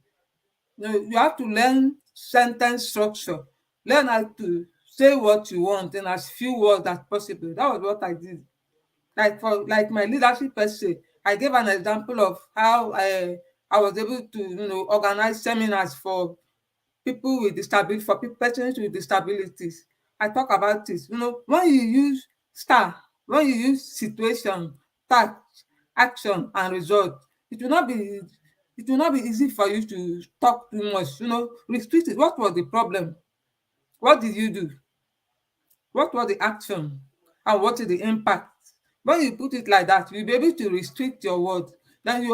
You have to learn sentence structure, learn how to say what you want in as few words as possible. That was what I did. Like my leadership essay, I gave an example of how I was able to organize seminars for people with disability, for persons with disabilities. I talk about this. When you use STAR, when you use situation, task, action, and result, it will not be easy for you to talk too much. Restrict it. What was the problem? What did you do? What was the action? And what is the impact? When you put it like that, you'll be able to restrict your words. Then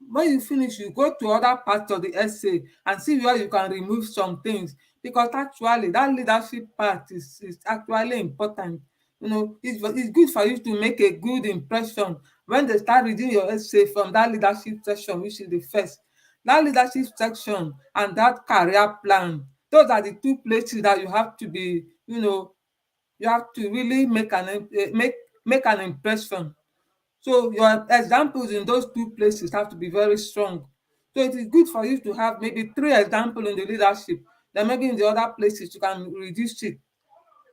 when you finish, you go to other parts of the essay and see where you can remove some things. Because actually, that leadership part is actually important. It's good for you to make a good impression when they start reading your essay from that leadership section, which is the first. That leadership section and that career plan, those are the two places that you have to be, you have to really make an impression. So your examples in those two places have to be very strong. So it is good for you to have maybe 3 examples in the leadership. Then maybe in the other places you can reduce it.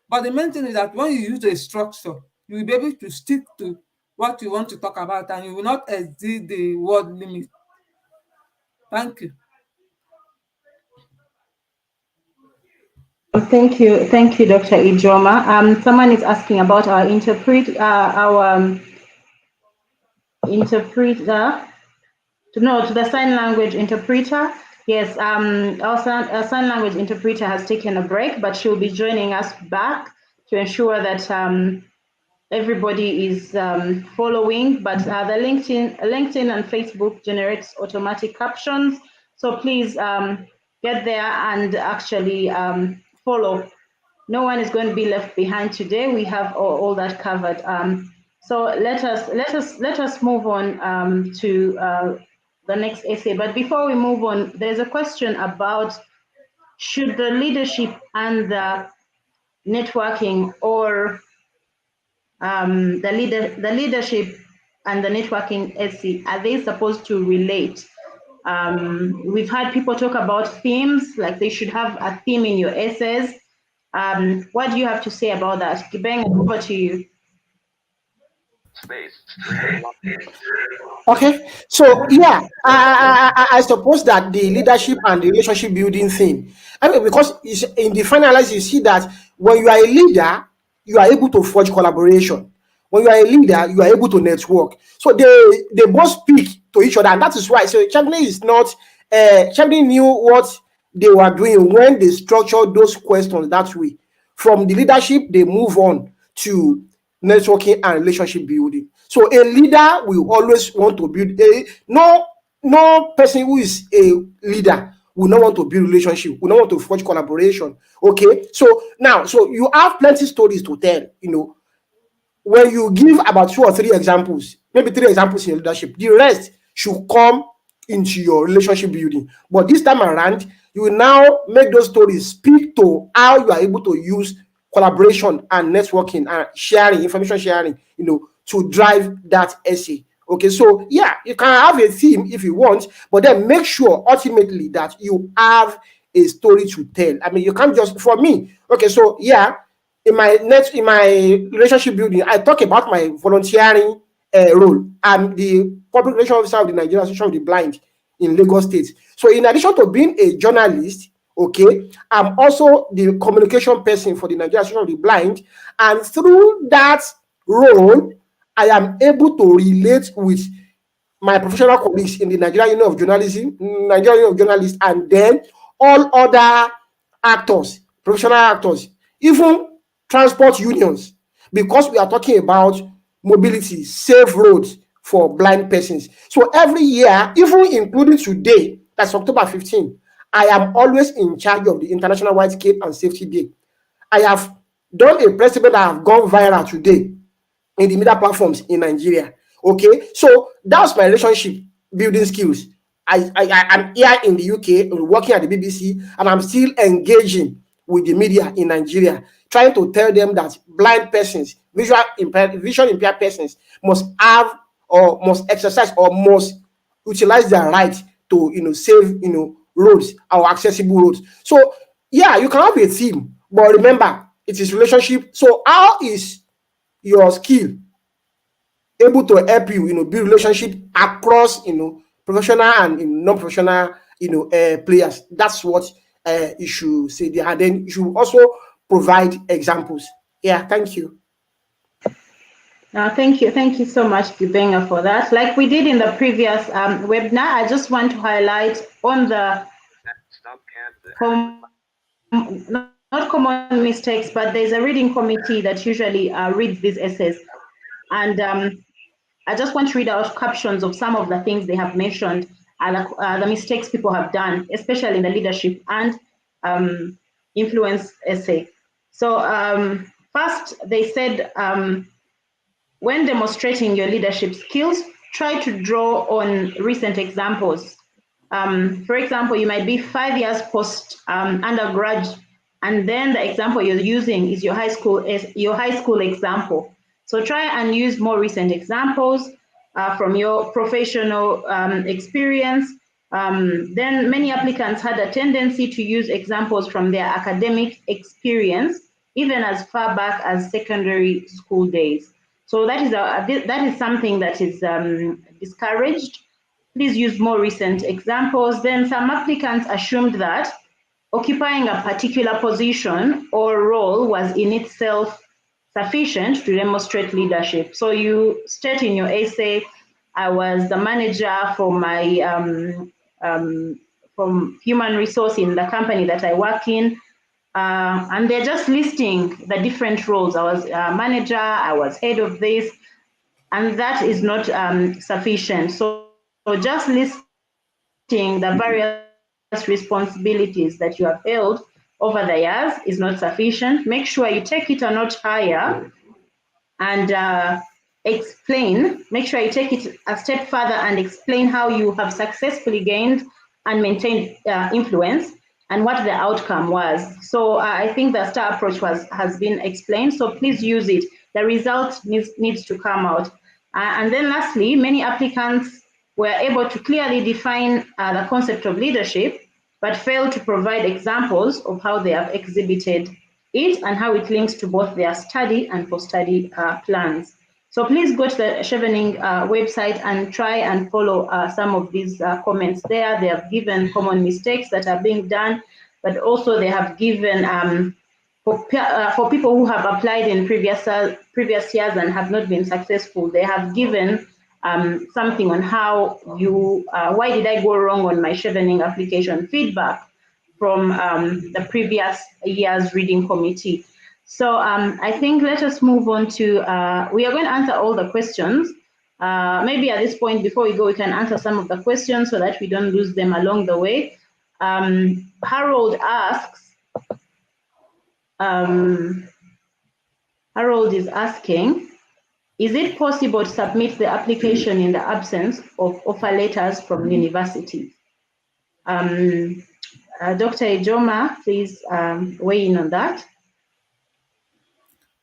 But the main thing is that when you use a structure, you will be able to stick to what you want to talk about and you will not exceed the word limit. Thank you. Thank you, Dr. Ijoma. Someone is asking about our interpreter to the sign language interpreter. Yes, our sign language interpreter has taken a break, but she'll be joining us back to ensure that everybody is following. But the LinkedIn and Facebook generates automatic captions, so please get there and actually follow. No one is going to be left behind today. We have all that covered. So let us move on to the next essay. But before we move on, there's a question about should the leadership and the networking, or the leadership and the networking essay, are they supposed to relate? We've had people talk about themes, like they should have a theme in your essays. What do you have to say about that? Kibeng, over to you. Space. Okay, so yeah, I suppose that the leadership and the relationship building thing, I mean, because it's, in the final analysis, you see that when you are a leader, you are able to forge collaboration. When you are a leader, you are able to network. So they both speak to each other, and that is why. So Chevening is not. Chevening knew what they were doing when they structured those questions that way. From the leadership, they move on to networking and relationship building. So a leader will always want to build no person who is a leader will not want to build relationship, will not want to forge collaboration. Okay, so now, so you have plenty stories to tell. When you give about 2 or 3 examples, maybe 3 examples in your leadership, the rest should come into your relationship building. But this time around, you will now make those stories speak to how you are able to use collaboration and networking and sharing, information sharing, to drive that essay. Okay, so yeah, you can have a theme if you want, but then make sure ultimately that you have a story to tell. I mean, you can't just, for me, okay, so yeah, in my relationship building, I talk about my volunteering role. I'm the public relations officer of the Nigerian Association of the Blind in Lagos State. So in addition to being a journalist, okay, I'm also the communication person for the Nigerian Association of the Blind, and through that role, I am able to relate with my professional colleagues in the Nigerian Union of Journalism, Nigerian Union of Journalists, and then all other actors, professional actors, even transport unions, because we are talking about mobility, safe roads for blind persons. So every year, even including today, that's October 15, I am always in charge of the International White Cape and Safety Day. I have done a press statement that have gone viral today in the media platforms in Nigeria. Okay, so that's my relationship building skills. I'm here in the UK, working at the BBC, and I'm still engaging with the media in Nigeria, trying to tell them that blind persons, vision impaired persons must have, or must exercise, or must utilize their right to save roads or accessible roads. So yeah, you can have a theme, but remember it is relationship. So how is your skill able to help you build relationship across professional and non-professional players? That's what you should say there, and then you should also provide examples. Yeah, thank you. Thank you so much, Kibenga, for that. Like we did in the previous webinar, I just want to highlight on the not common mistakes, but there's a reading committee that usually reads these essays, and I just want to read out captions of some of the things they have mentioned, the mistakes people have done, especially in the leadership and influence essay. So first, they said, when demonstrating your leadership skills, try to draw on recent examples. For example, you might be 5 years post undergrad, and then the example you're using is your high school example. So try and use more recent examples from your professional experience. Then many applicants had a tendency to use examples from their academic experience, even as far back as secondary school days. So that is something that is discouraged. Please use more recent examples. Then some applicants assumed that occupying a particular position or role was in itself sufficient to demonstrate leadership. So you state in your essay, I was the manager for my from human resource in the company that I work in. And they're just listing the different roles. I was a manager, I was head of this, and that is not sufficient. So just listing the various responsibilities that you have held over the years is not sufficient. Make sure you take it a notch higher and explain, make sure you take it a step further and explain how you have successfully gained and maintained influence and what the outcome was. So I think the STAR approach has been explained, so please use it. The result needs to come out. And then lastly, many applicants were able to clearly define the concept of leadership, but failed to provide examples of how they have exhibited it and how it links to both their study and post-study plans. So please go to the Chevening website and try and follow some of these comments there. They have given common mistakes that are being done, but also they have given for people who have applied in previous years and have not been successful, they have given something on how you, why did I go wrong on my Chevening application, feedback from the previous year's reading committee. So I think let us move on to, we are going to answer all the questions. Maybe at this point, before we go, we can answer some of the questions so that we don't lose them along the way. Harold asks, Harold is asking, is it possible to submit the application in the absence of offer letters from universities? Dr. Ijoma, please weigh in on that.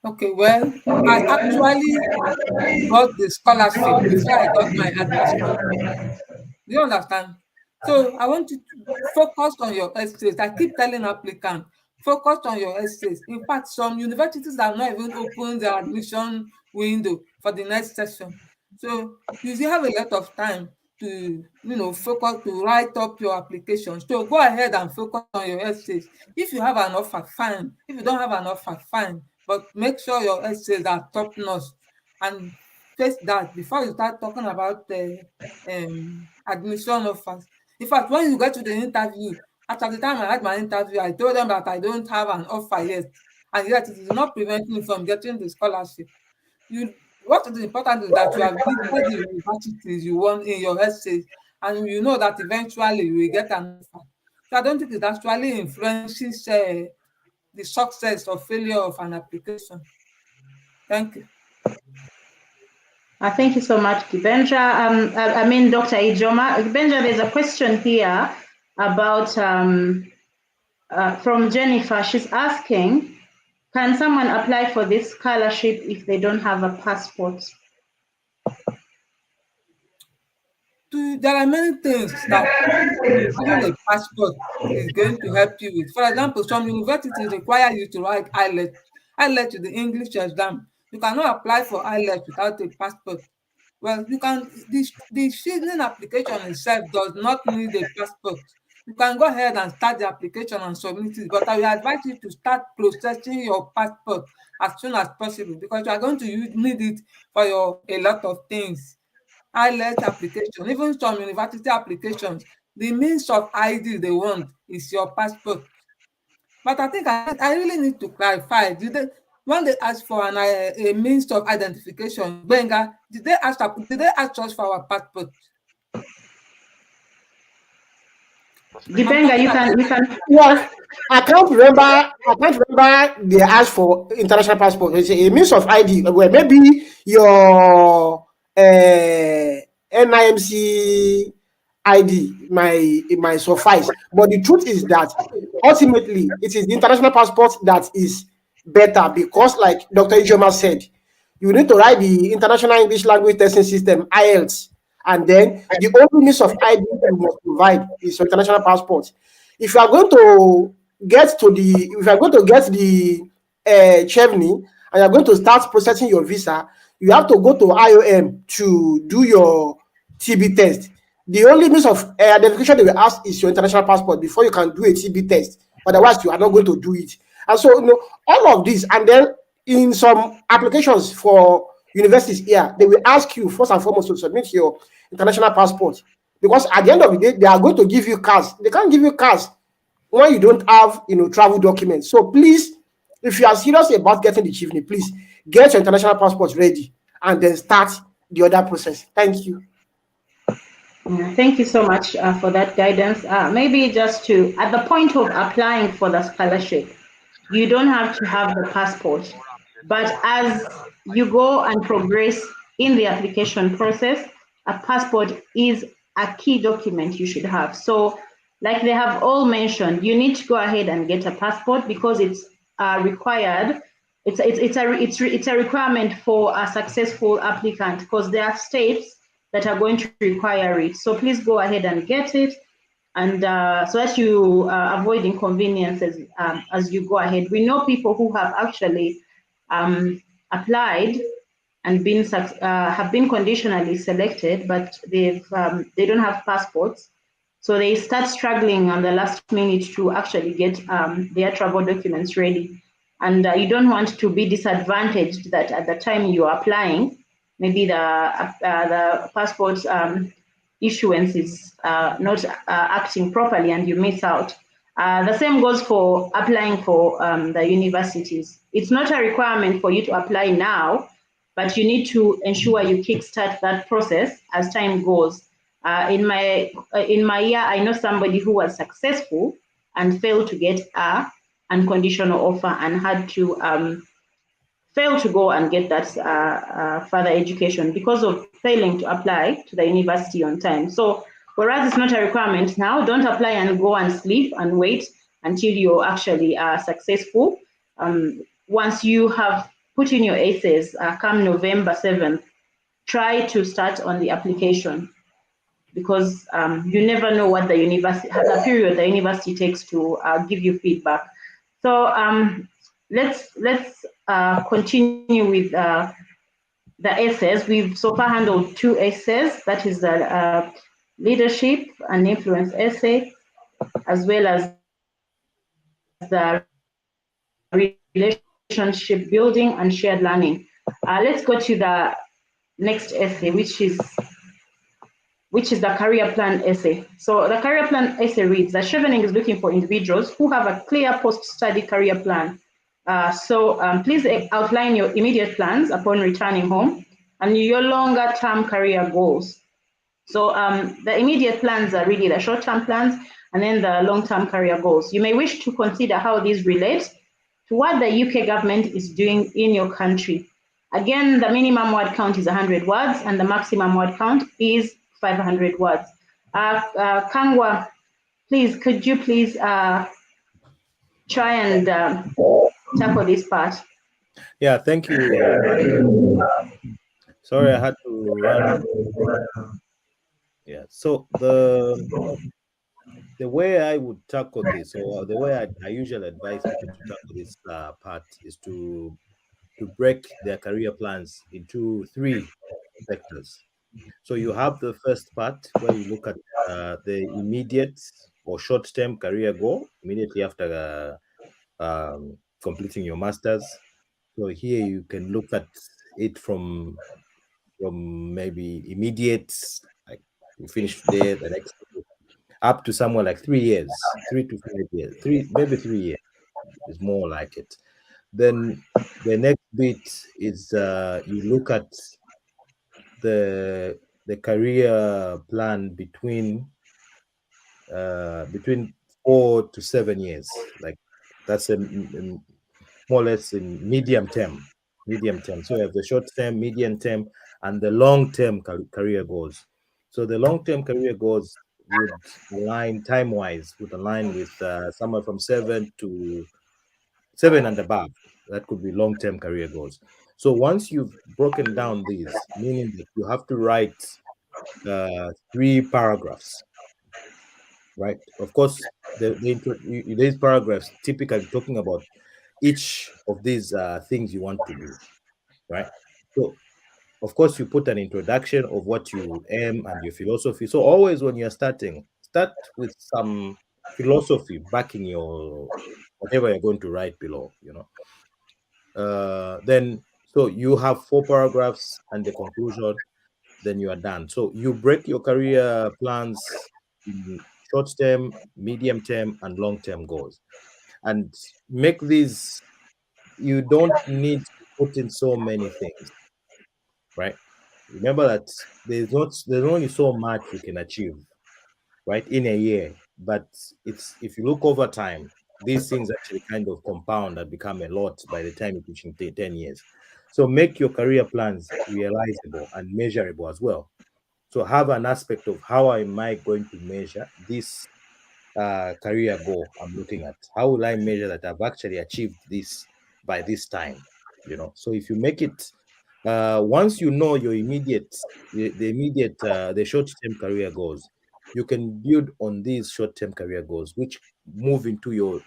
Okay, well, I actually got the scholarship before I got my admission. Do you understand? So I want you to focus on your essays. I keep telling applicants, focus on your essays. In fact, some universities have not even opened their admission window for the next session. So you still have a lot of time to, focus, to write up your application. So go ahead and focus on your essays. If you have an offer, fine. If you don't have an offer, fine. But make sure your essays are top notch and face that before you start talking about the admission offers. In fact, when you get to the interview, after the time I had my interview, I told them that I don't have an offer yet, and yet it is not preventing me from getting the scholarship. What is important is that you have listed the universities you want in your essays, and you know that eventually you will get an offer. So I don't think it actually influences the success or failure of an application. Thank you. Thank you so much, Kibenja. Dr. Ijoma. Kibenja, there's a question here about, from Jennifer. She's asking, can someone apply for this scholarship if they don't have a passport? There are many things that having a passport is going to help you with. For example, some universities require you to write IELTS to the English exam. You cannot apply for IELTS without a passport. Well, you can. The Chevening application itself does not need a passport. You can go ahead and start the application and submit it, but I will advise you to start processing your passport as soon as possible because you are going to need it for a lot of things. IELTS application, even some university applications, the means of ID they want is your passport. But I think I really need to clarify. When they ask for a means of identification, Benga, did they ask us for our passport? Benga, you can. Yeah, I can't remember. They asked for international passport. It's a means of ID. Well, maybe your NIMC ID might suffice. But the truth is that ultimately it is the international passport that is better because, like Dr. Ijoma said, you need to write the International English Language Testing System, IELTS, and then the only means of ID you must provide is your international passport. If you are going to get the Chevening and you are going to start processing your visa, you have to go to IOM to do your TB test. The only means of identification they will ask is your international passport before you can do a TB test. Otherwise, you are not going to do it. And so, all of this, and then in some applications for universities here, they will ask you first and foremost to submit your international passport, because at the end of the day, they are going to give you cars. They can't give you cars when you don't have, travel documents. So please, if you are serious about getting the Chevening, please get your international passport ready and then start the other process. Thank you. Thank you so much for that guidance. Maybe just to, at the point of applying for the scholarship, you don't have to have the passport, but as you go and progress in the application process, a passport is a key document you should have. So, like they have all mentioned, you need to go ahead and get a passport because it's required. It's a requirement for a successful applicant, because there are states that are going to require it. So please go ahead and get it, and so that you avoid inconveniences as you go ahead. We know people who have actually applied and have been conditionally selected, but they don't have passports. So they start struggling on the last minute to actually get their travel documents ready. And you don't want to be disadvantaged that at the time you are applying, maybe the passport issuance is not acting properly and you miss out. The same goes for applying for the universities. It's not a requirement for you to apply now, but you need to ensure you kickstart that process as time goes. In my year, I know somebody who was successful and failed to get a unconditional offer and had to fail to go and get that further education because of failing to apply to the university on time. So whereas it's not a requirement now, don't apply and go and sleep and wait until you're actually successful. Once you have put in your essays, come November 7th, try to start on the application, because you never know what the period the university takes to give you feedback. So let's continue with the essays. We've so far handled 2 essays, that is the leadership and influence essay, as well as the relationship building and shared learning. Let's go to the next essay, which is the career plan essay. So the career plan essay reads that Chevening is looking for individuals who have a clear post-study career plan. Please outline your immediate plans upon returning home and your longer-term career goals. So the immediate plans are really the short-term plans, and then the long-term career goals. You may wish to consider how these relate to what the UK government is doing in your country. Again, the minimum word count is 100 words, and the maximum word count is 500 words. Kangwa, please, could you please try and tackle this part? Yeah, thank you. Sorry, I had to run. Yeah, so the way I would tackle this, or the way I usually advise people to tackle this part, is to break their career plans into 3 sectors. So you have the first part where you look at the immediate or short-term career goal immediately after completing your master's. So here you can look at it from maybe immediate, like you finish there, the next, up to somewhere like 3 years, 3 to 5 years, maybe 3 years is more like it. Then the next bit is you look at the career plan between 4 to 7 years, like that's more or less in medium term. So you have the short term, medium term, and the long term career goals. So the long term career goals would align time wise, would align with somewhere from 7 and above. That could be long term career goals. So once you've broken down these, meaning that you have to write 3 paragraphs, right? Of course, these paragraphs typically talking about each of these things you want to do, right? So, of course, you put an introduction of what you aim and your philosophy. So, always when you're starting, start with some philosophy backing your whatever you're going to write below, Then So you have 4 paragraphs and the conclusion, then you are done. So you break your career plans in short term, medium term, and long term goals, and make these. You don't need to put in so many things, right? Remember that there's only so much you can achieve, right, in a year. But it's if you look over time, these things actually kind of compound and become a lot by the time you're reaching 10 years. So make your career plans realizable and measurable as well. So have an aspect of how am I going to measure this career goal I'm looking at? How will I measure that I've actually achieved this by this time? So if you make it, once you know your the short-term career goals, you can build on these short-term career goals, which move into your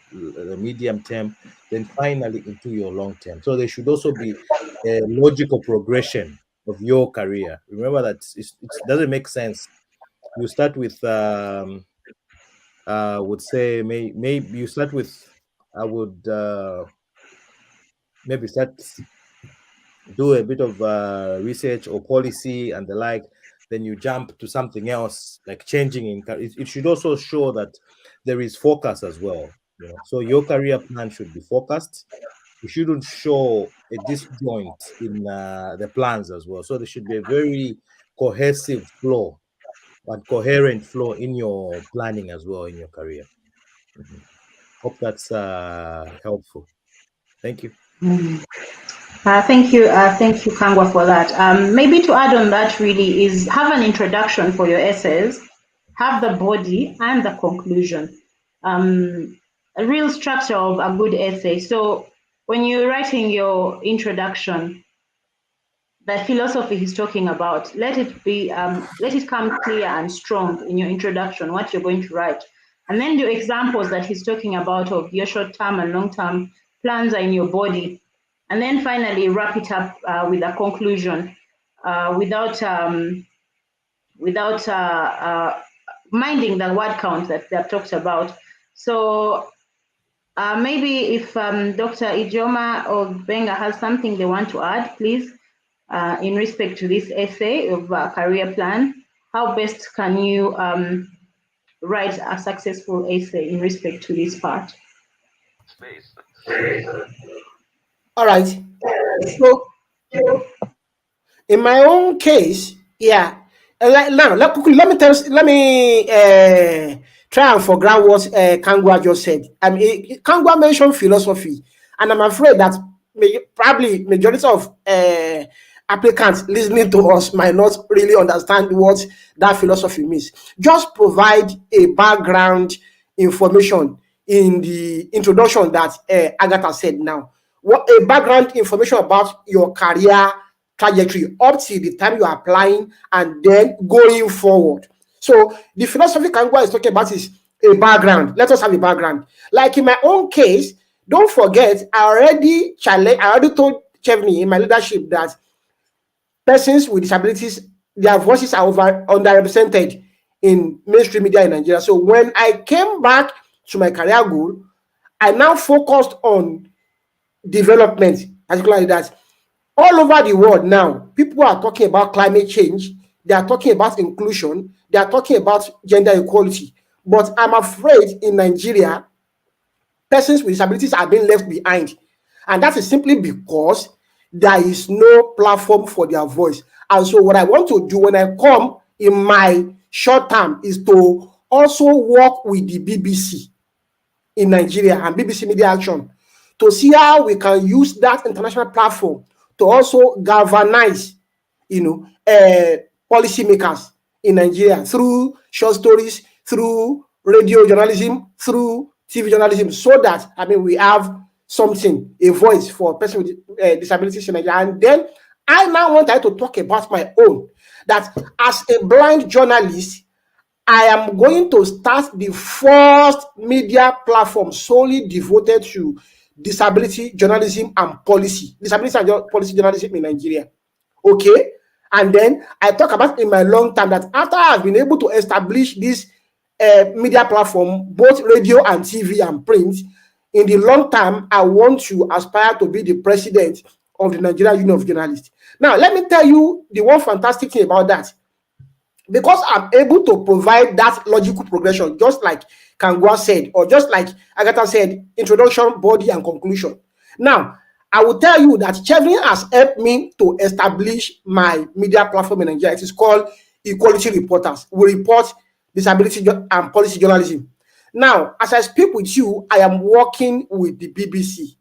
medium term, then finally into your long term. So there should also be a logical progression of your career. Remember that it doesn't make sense. You start with would say maybe you start with I would maybe start do a bit of research or policy and the like, then you jump to something else like changing it should also show that there is focus as well. So your career plan should be focused. You shouldn't show a disjoint in the plans as well. So there should be a very cohesive flow and coherent flow in your planning as well in your career. Hope that's helpful. Thank you. Thank you, Kangwa, for that. Maybe to add on that really is have an introduction for your essays, have the body and the conclusion. A real structure of a good essay. So when you're writing your introduction, the philosophy he's talking about, let it come clear and strong in your introduction, what you're going to write. And then the examples that he's talking about of your short-term and long-term plans are in your body. And then finally wrap it up with a conclusion without minding the word count that they've talked about. So maybe if Dr. Ijoma or Benga has something they want to add, please, in respect to this essay of career plan, how best can you write a successful essay in respect to this part? Space. All right. So, in my own case, yeah. Now, let me try and foreground what Kangwa just said. I mean, Kangwa mentioned philosophy, and I'm afraid that probably majority of applicants listening to us might not really understand what that philosophy means. Just provide a background information in the introduction that Agatha said now. What a background information about your career trajectory up to the time you are applying and then going forward. So the philosophy Kangwa is talking about is a background. Let us have a background. Like in my own case, don't forget, I already told Chevening in my leadership that persons with disabilities, their voices are underrepresented in mainstream media in Nigeria. So when I came back to my career goal, I now focused on development, particularly that all over the world now, people are talking about climate change, they are talking about inclusion, they are talking about gender equality. But I'm afraid in Nigeria, persons with disabilities are being left behind. And that is simply because there is no platform for their voice. And so what I want to do when I come in my short term is to also work with the BBC in Nigeria and BBC Media Action to see how we can use that international platform to also galvanize, policymakers in Nigeria through short stories, through radio journalism, through TV journalism, so that we have something, a voice for persons with disabilities in Nigeria. And then I now want to talk about my own. That as a blind journalist, I am going to start the first media platform solely devoted to disability journalism and policy. Disability and policy journalism in Nigeria. Okay? And then I talk about in my long term that after I've been able to establish this media platform, both radio and TV and print, in the long term, I want to aspire to be the president of the Nigerian Union of Journalists. Now, let me tell you the one fantastic thing about that. Because I'm able to provide that logical progression, just like Kangwa said, or just like Agatha said, introduction, body, and conclusion. Now, I will tell you that Chevening has helped me to establish my media platform in Nigeria. It is called Equality Reporters. We report disability and policy journalism. Now, as I speak with you, I am working with the BBC,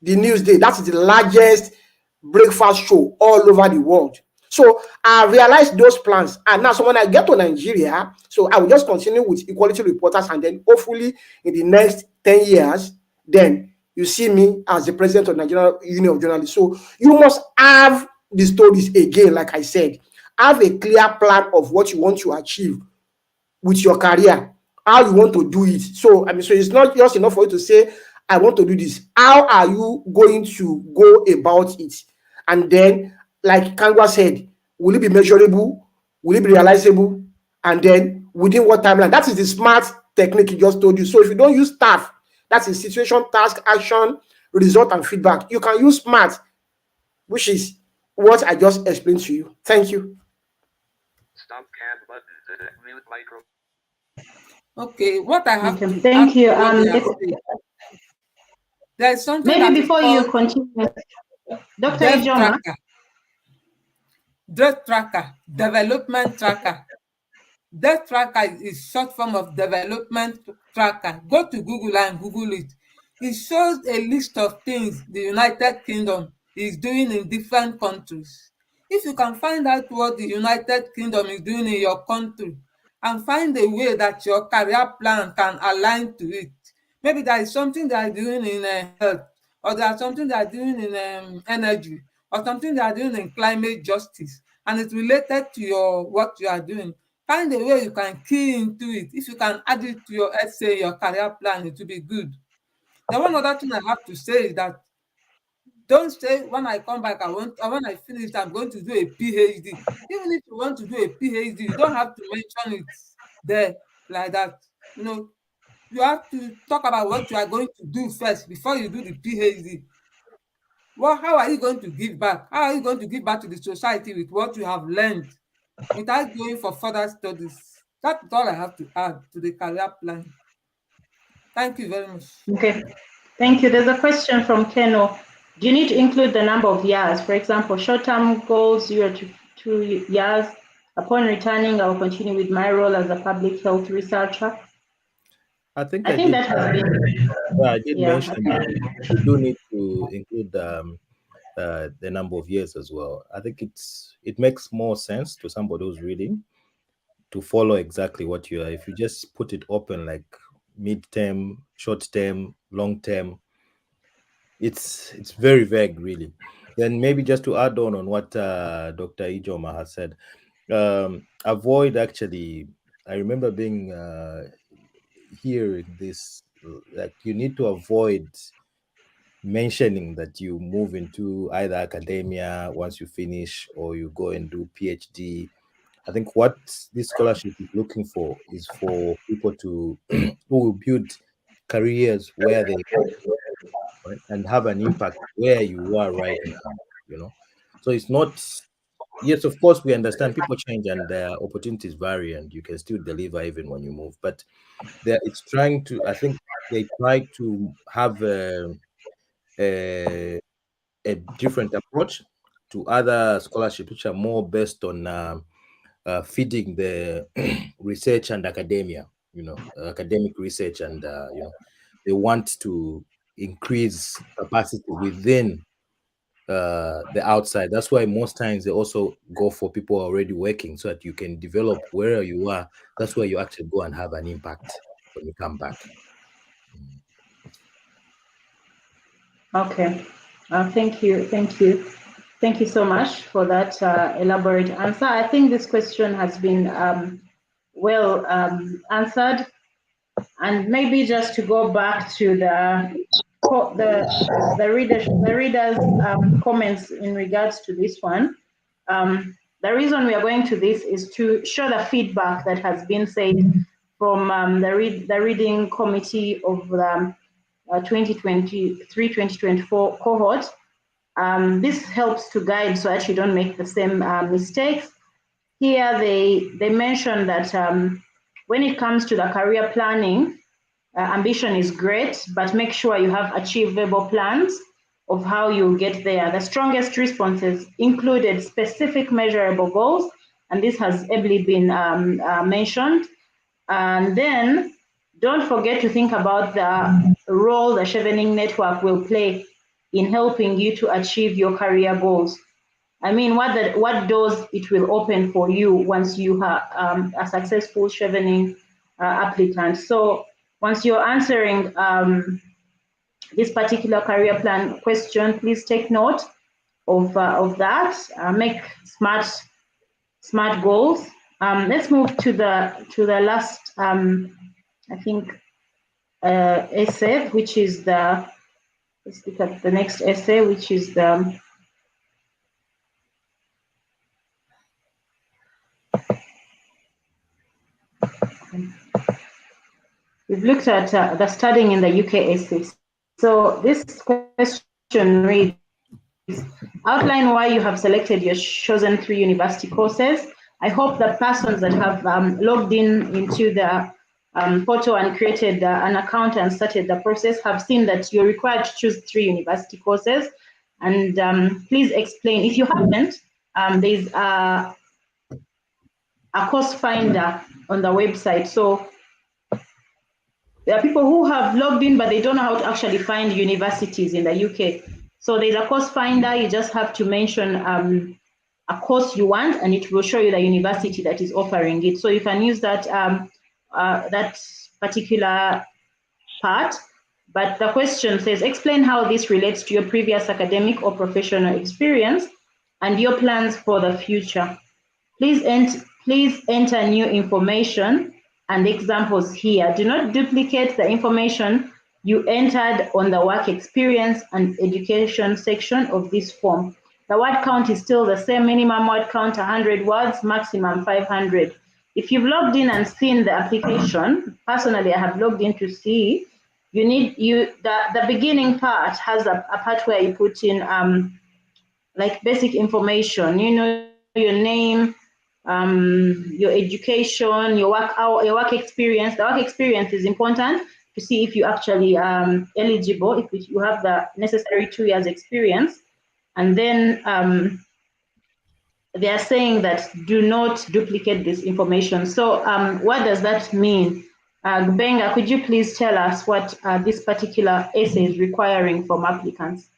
the Newsday. That is the largest breakfast show all over the world. So I realized those plans. And now, so when I get to Nigeria, so I will just continue with Equality Reporters, and then hopefully in the next 10 years, then you see me as the president of Nigerian Union of Journalists. So you must have the stories again, like I said. Have a clear plan of what you want to achieve with your career, how you want to do it. So, I mean, so it's not just enough for you to say, I want to do this. How are you going to go about it? And then, like Kangwa said, will it be measurable? Will it be realizable? And then, within what timeline? That is the SMART technique he just told you. So, if you don't use START, that's a situation, task, action, result, and feedback. You can use SMART, which is what I just explained to you. Thank you. Stop can button. Mute micro. Okay, what I have Okay, to thank add you. to what they have said, there is something that Maybe is before you called continue, Dr. dev Ijoma. tracker, development tracker. Dev tracker is short form of development tracker. Go to Google and Google it. It shows a list of things the United Kingdom is doing in different countries. If you can find out what the United Kingdom is doing in your country and find a way that your career plan can align to it, maybe there is something they are doing in health, or there is something they are doing in energy, or something they are doing in climate justice, and it's related to your what you are doing. Find a way you can key into it. If you can add it to your essay, your career plan, it will be good. Then one other thing I have to say is that don't say when I come back, when I finish, I'm going to do a PhD. Even if you want to do a PhD, you don't have to mention it there like that. You have to talk about what you are going to do first before you do the PhD. Well, how are you going to give back? How are you going to give back to the society with what you have learned without going for further studies? That's all I have to add to the career plan. Thank you very much. Okay, thank you. There's a question from Keno. Do you need to include the number of years? For example, short-term goals, 0 to 2 years. Upon returning, I'll continue with my role as a public health researcher. I think I think that has been. yeah, I did Yeah, mention that we do need to include the number of years as well. I think it makes more sense to somebody who's reading to follow exactly what you are. If you just put it open like mid-term, short-term, long-term, it's very vague, really. Then maybe just to add on what Dr. Ijoma has said, avoid actually. I remember being hearing this, like you need to avoid mentioning that you move into either academia once you finish or you go and do PhD. I think what this scholarship is looking for is for people to who will build careers where they right, and have an impact where you are right now. So it's not, yes, of course we understand people change and their opportunities vary and you can still deliver even when you move, but it's trying to, I think they try to have a different approach to other scholarships which are more based on feeding the research and academia, academic research, and they want to increase capacity within the outside. That's why most times they also go for people already working so that you can develop wherever you are. That's where you actually go and have an impact when you come back. Okay. Thank you. Thank you so much for that elaborate answer. I think this question has been well answered. And maybe just to go back to the readers' comments in regards to this one. The reason we are going to this is to show the feedback that has been said from the reading committee of the 2023-2024 cohort. This helps to guide so that you don't make the same mistakes. Here they mention that when it comes to the career planning, ambition is great, but make sure you have achievable plans of how you get there. The strongest responses included specific measurable goals, and this has ably been mentioned. And then don't forget to think about the role the Chevening network will play in helping you to achieve your career goals. I mean, what doors it will open for you once you are a successful Chevening applicant. So once you're answering this particular career plan question, please take note of that. Make smart goals. Let's move to the last, I think, essay, which is let's look at the next essay, which is we've looked at the studying in the UK essay. So this question reads, outline why you have selected your chosen 3 university courses. I hope that persons that have logged into the portal and created an account and started the process have seen that you're required to choose 3 university courses. And please explain, if you haven't, there's a course finder on the website. So there are people who have logged in, but they don't know how to actually find universities in the UK. So there's a course finder. You just have to mention a course you want, and it will show you the university that is offering it. So you can use that that particular part. But the question says, explain how this relates to your previous academic or professional experience and your plans for the future. Please enter new information and examples here. Do not duplicate the information you entered on the work experience and education section of this form. The word count is still the same, minimum word count 100 words, maximum 500. If you've logged in and seen the application, personally I have logged in to see, the beginning part has a part where you put in like basic information, your name, your education, your work experience. The work experience is important to see if you actually eligible, if you have the necessary 2 years experience. And then they are saying that do not duplicate this information. So what does that mean? Benga, could you please tell us what this particular essay is requiring from applicants?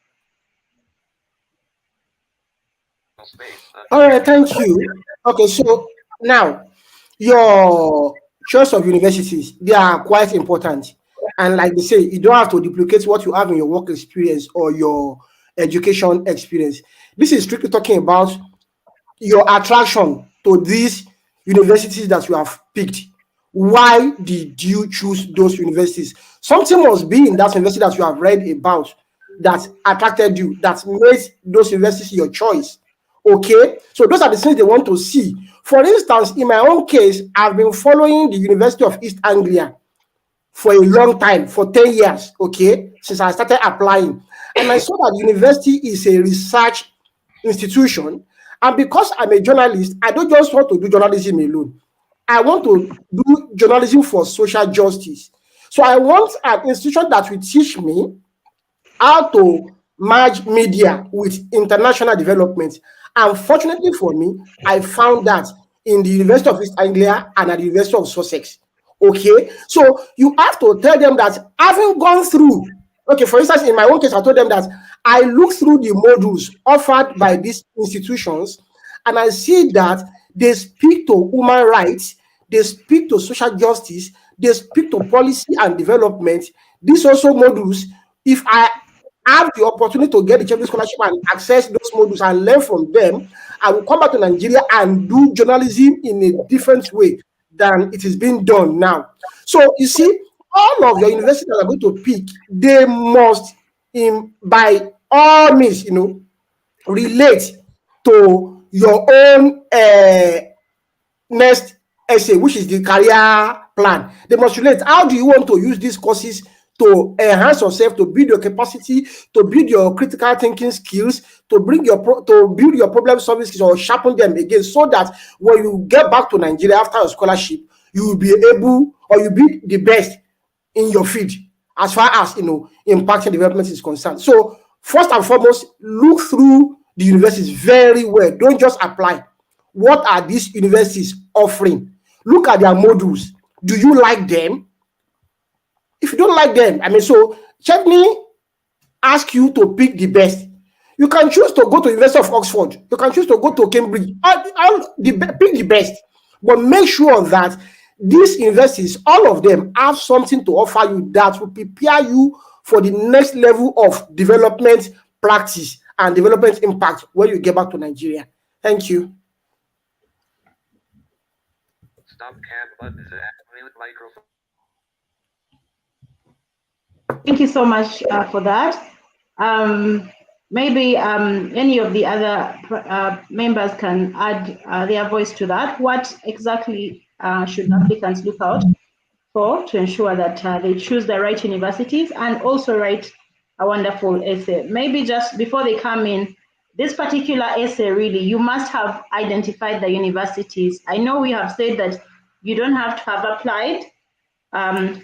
All right, thank you. Okay, so now your choice of universities, they are quite important. And like they say, you don't have to duplicate what you have in your work experience or your education experience. This is strictly talking about your attraction to these universities that you have picked. Why did you choose those universities? Something must be in that university that you have read about that attracted you, that made those universities your choice. Okay, so those are the things they want to see. For instance, in my own case, I've been following the University of East Anglia for a long time, for 10 years, okay, since I started applying. And I saw that the university is a research institution. And because I'm a journalist, I don't just want to do journalism alone. I want to do journalism for social justice. So I want an institution that will teach me how to merge media with international development. Unfortunately for me, I found that in the University of East Anglia and at the University of Sussex. Okay, so you have to tell them that having gone through, okay, for instance, in my own case, I told them that I looked through the modules offered by these institutions and I see that they speak to human rights, they speak to social justice, they speak to policy and development. These also modules, if I have the opportunity to get the Chevening scholarship and access those modules and learn from them, I will come back to Nigeria and do journalism in a different way than it is being done now. So you see, all of your universities that are going to pick, they must, by all means, relate to your own next essay, which is the career plan. They must relate. How do you want to use these courses to enhance yourself, to build your capacity, to build your critical thinking skills, to build your problem solving skills, or sharpen them again, so that when you get back to Nigeria after your scholarship, you will be able, or you be the best in your field as far as impact and development is concerned. So first and foremost, look through the universities very well. Don't just apply. What are these universities offering? Look at their modules. Do you like them? If you don't like them, so Chevening ask you to pick the best. You can choose to go to University of Oxford. You can choose to go to Cambridge. Pick the best. But make sure that these universities, all of them, have something to offer you that will prepare you for the next level of development practice and development impact when you get back to Nigeria. Thank you. Stop cam buttons and mute microphone. Thank you so much for that. Maybe any of the other members can add their voice to that. What exactly should applicants look out for to ensure that they choose the right universities and also write a wonderful essay? Maybe just before they come in, this particular essay, really, you must have identified the universities. I know we have said that you don't have to have applied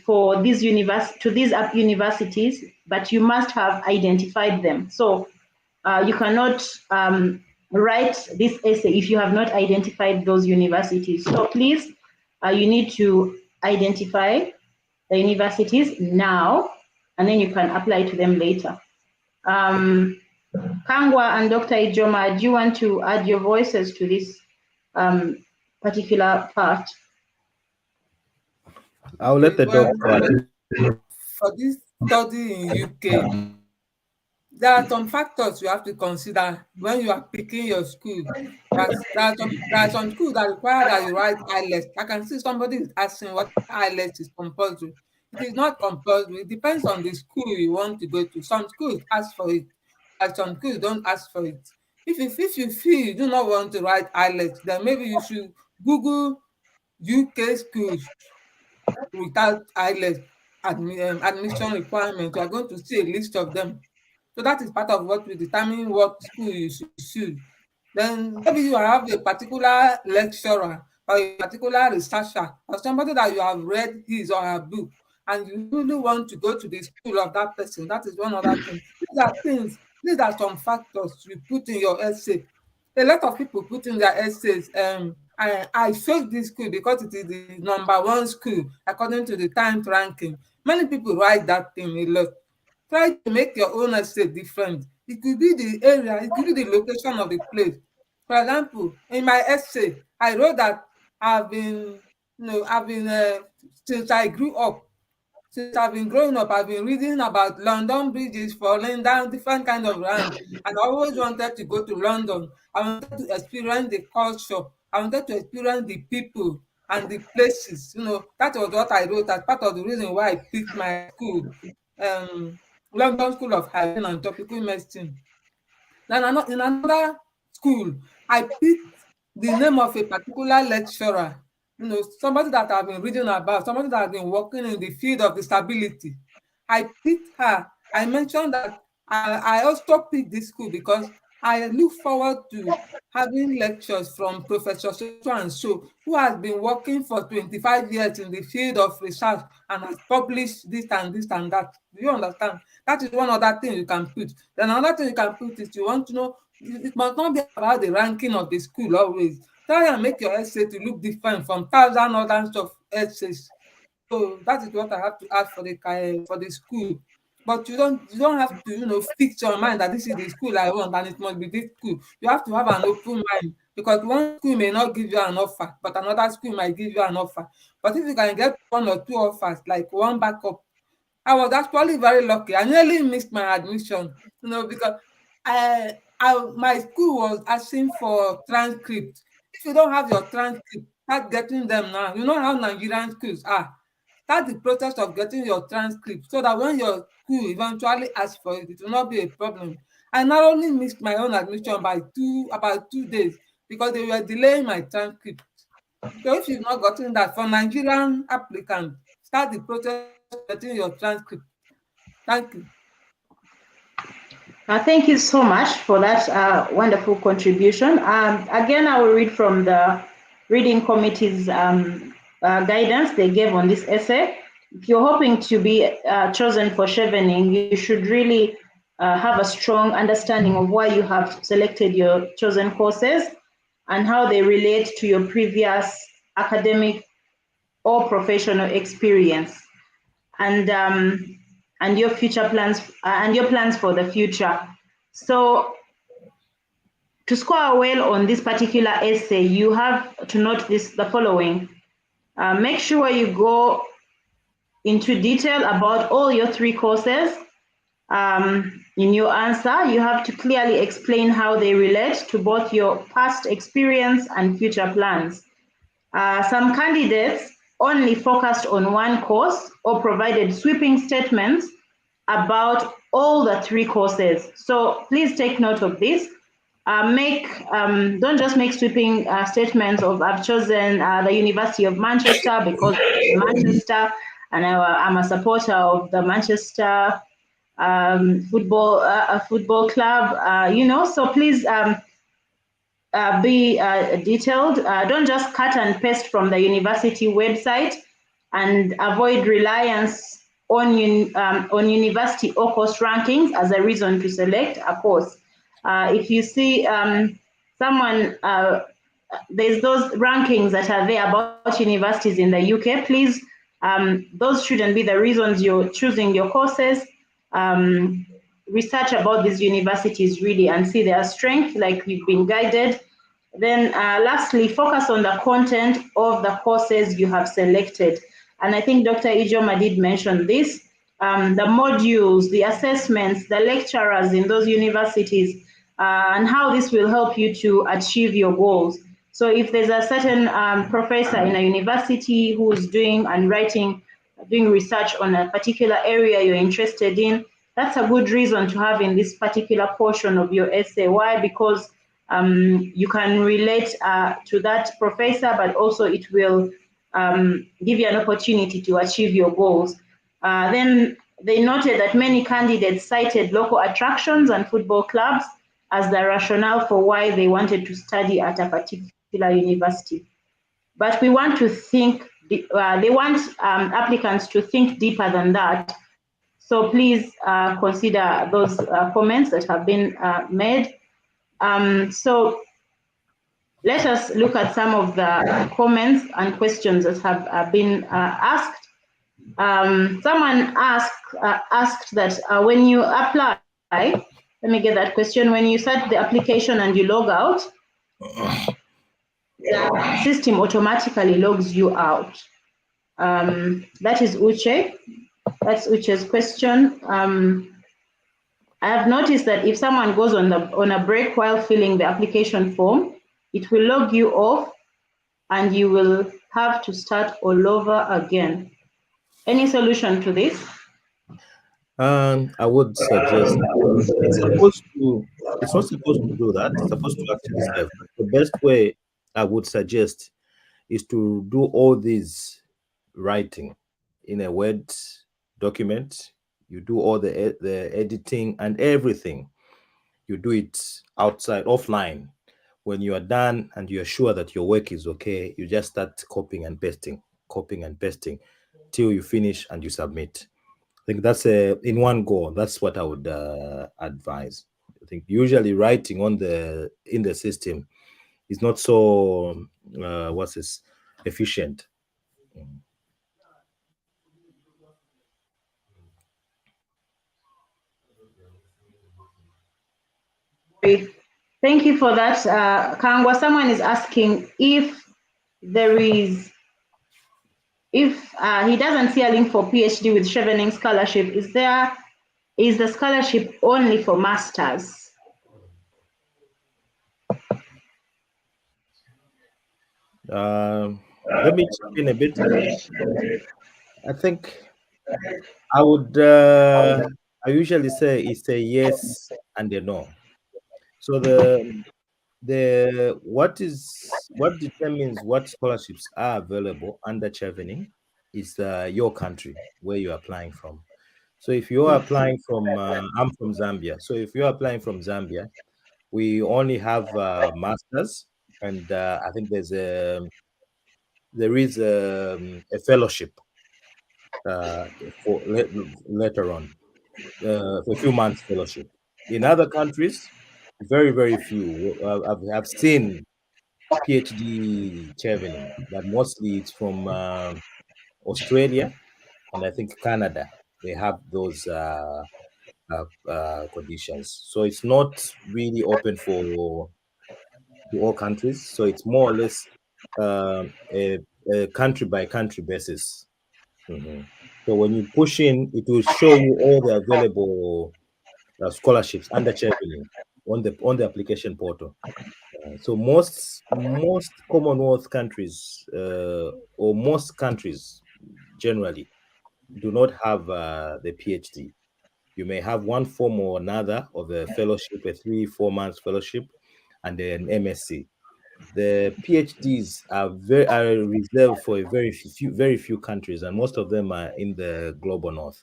for these universities, but you must have identified them. So you cannot write this essay if you have not identified those universities. So please, you need to identify the universities now, and then you can apply to them later. Kangwa and Dr. Ijoma, do you want to add your voices to this particular part? I'll let the doctor. For this study in UK, there are some factors you have to consider when you are picking your school. There are some schools that require that you write IELTS. I can see somebody is asking what IELTS is compulsory. It is not compulsory. It depends on the school you want to go to. Some schools ask for it, and some schools don't ask for it. If you feel you do not want to write IELTS, then maybe you should Google UK schools without IELTS admission requirements. You are going to see a list of them. So that is part of what will determine what school you should choose. Then maybe you have a particular lecturer or a particular researcher or somebody that you have read his or her book and you really want to go to the school of that person. That is one other thing. These are some factors you put in your essay. A lot of people put in their essays, I chose this school because it is the #1 school according to the Times ranking. Many people write that thing a lot. Try to make your own essay different. It could be the area, it could be the location of the place. For example, in my essay, I wrote that since I grew up, since I've been growing up, I've been reading about London bridges falling down, different kind of land. And I always wanted to go to London. I wanted to experience the culture. I wanted to experience the people and the places. That was what I wrote as part of the reason why I picked my school, London School of Hygiene and Tropical Medicine. Then in another school, I picked the name of a particular lecturer, somebody that I've been reading about, somebody that has been working in the field of disability. I picked her. I mentioned that I also picked this school because I look forward to having lectures from Professor so and so, who has been working for 25 years in the field of research and has published this and this and that. Do you understand? That is one other thing you can put. Then another thing you can put is you want to know, it must not be about the ranking of the school always. Try and make your essay to look different from thousand others of essays. So that is what I have to ask for the school. But you don't have to fix your mind that this is the school I want and it must be this school. You have to have an open mind, because one school may not give you an offer, but another school might give you an offer. But if you can get one or two offers, like one backup, I was actually very lucky. I nearly missed my admission, because my school was asking for transcript. If you don't have your transcript, start getting them now. You know how Nigerian schools are. Start the process of getting your transcript so that when your school eventually asks for it, it will not be a problem. I not only missed my own admission by about 2 days because they were delaying my transcript. So if you've not gotten that, for Nigerian applicants, start the process of getting your transcript. Thank you. Thank you so much for that wonderful contribution. Again, I will read from the reading committee's guidance they gave on this essay. If you're hoping to be chosen for Chevening, you should really have a strong understanding of why you have selected your chosen courses and how they relate to your previous academic or professional experience, and your future plans and your plans for the future. So to score well on this particular essay, you have to note the following. Make sure you go into detail about all your 3 courses. In your answer, you have to clearly explain how they relate to both your past experience and future plans. Some candidates only focused on one course or provided sweeping statements about all the 3 courses. So please take note of this. Don't just make sweeping statements of I've chosen the University of Manchester because Manchester, and I'm a supporter of the Manchester football club. So please be detailed. Don't just cut and paste from the university website, and avoid reliance on university or course rankings as a reason to select a course. If you see someone, there's those rankings that are there about universities in the UK, please, those shouldn't be the reasons you're choosing your courses. Research about these universities really and see their strength, like you've been guided. Then lastly, focus on the content of the courses you have selected. And I think Dr. Ijoma did mention this. The modules, the assessments, the lecturers in those universities, and how this will help you to achieve your goals. So if there's a certain professor in a university who's doing research on a particular area you're interested in, that's a good reason to have in this particular portion of your essay. Why? Because you can relate to that professor, but also it will give you an opportunity to achieve your goals. Then they noted that many candidates cited local attractions and football clubs as the rationale for why they wanted to study at a particular university. But we want to think, they want applicants to think deeper than that. So please consider those comments that have been made. So let us look at some of the comments and questions that have been asked. Someone asked that when you apply, let me get that question, when you start the application and you log out, the system automatically logs you out. That is Uche. That's Uche's question. I have noticed that if someone goes on a break while filling the application form, it will log you off and you will have to start all over again. Any solution to this? I would suggest it's not supposed to do that. It's supposed to actually save. But the best way I would suggest is to do all these writing in a Word document. You do all the editing and everything. You do it outside, offline. When you are done and you are sure that your work is okay, you just start copying and pasting till you finish and you submit. I think that's in one go. That's what I would advise. I think usually writing in the system is not so efficient. Thank you for that, Kangwa. Someone is asking if he doesn't see a link for PhD with Chevening scholarship. Is the scholarship only for masters? Let me chip in a bit. I think I would. I usually say it's a yes and a no. So what determines what scholarships are available under Chevening is your country where you're applying from. So if you're applying from, I'm from Zambia. So if you're applying from Zambia, we only have masters, and I think there is a fellowship for later on, for a few months fellowship. In other countries, very few. I've seen PhD Chevening, but mostly it's from Australia and I think Canada. They have those conditions, so it's not really open for to all countries. So it's more or less a country by country basis. Mhm. So when you push in, it will show you all the available scholarships under Chevening on the application portal. So most Commonwealth countries or most countries generally do not have the PhD. You may have one form or another of a fellowship, a 3-4 months fellowship, and then MSc. The PhDs are reserved for a very few countries, and most of them are in the global north.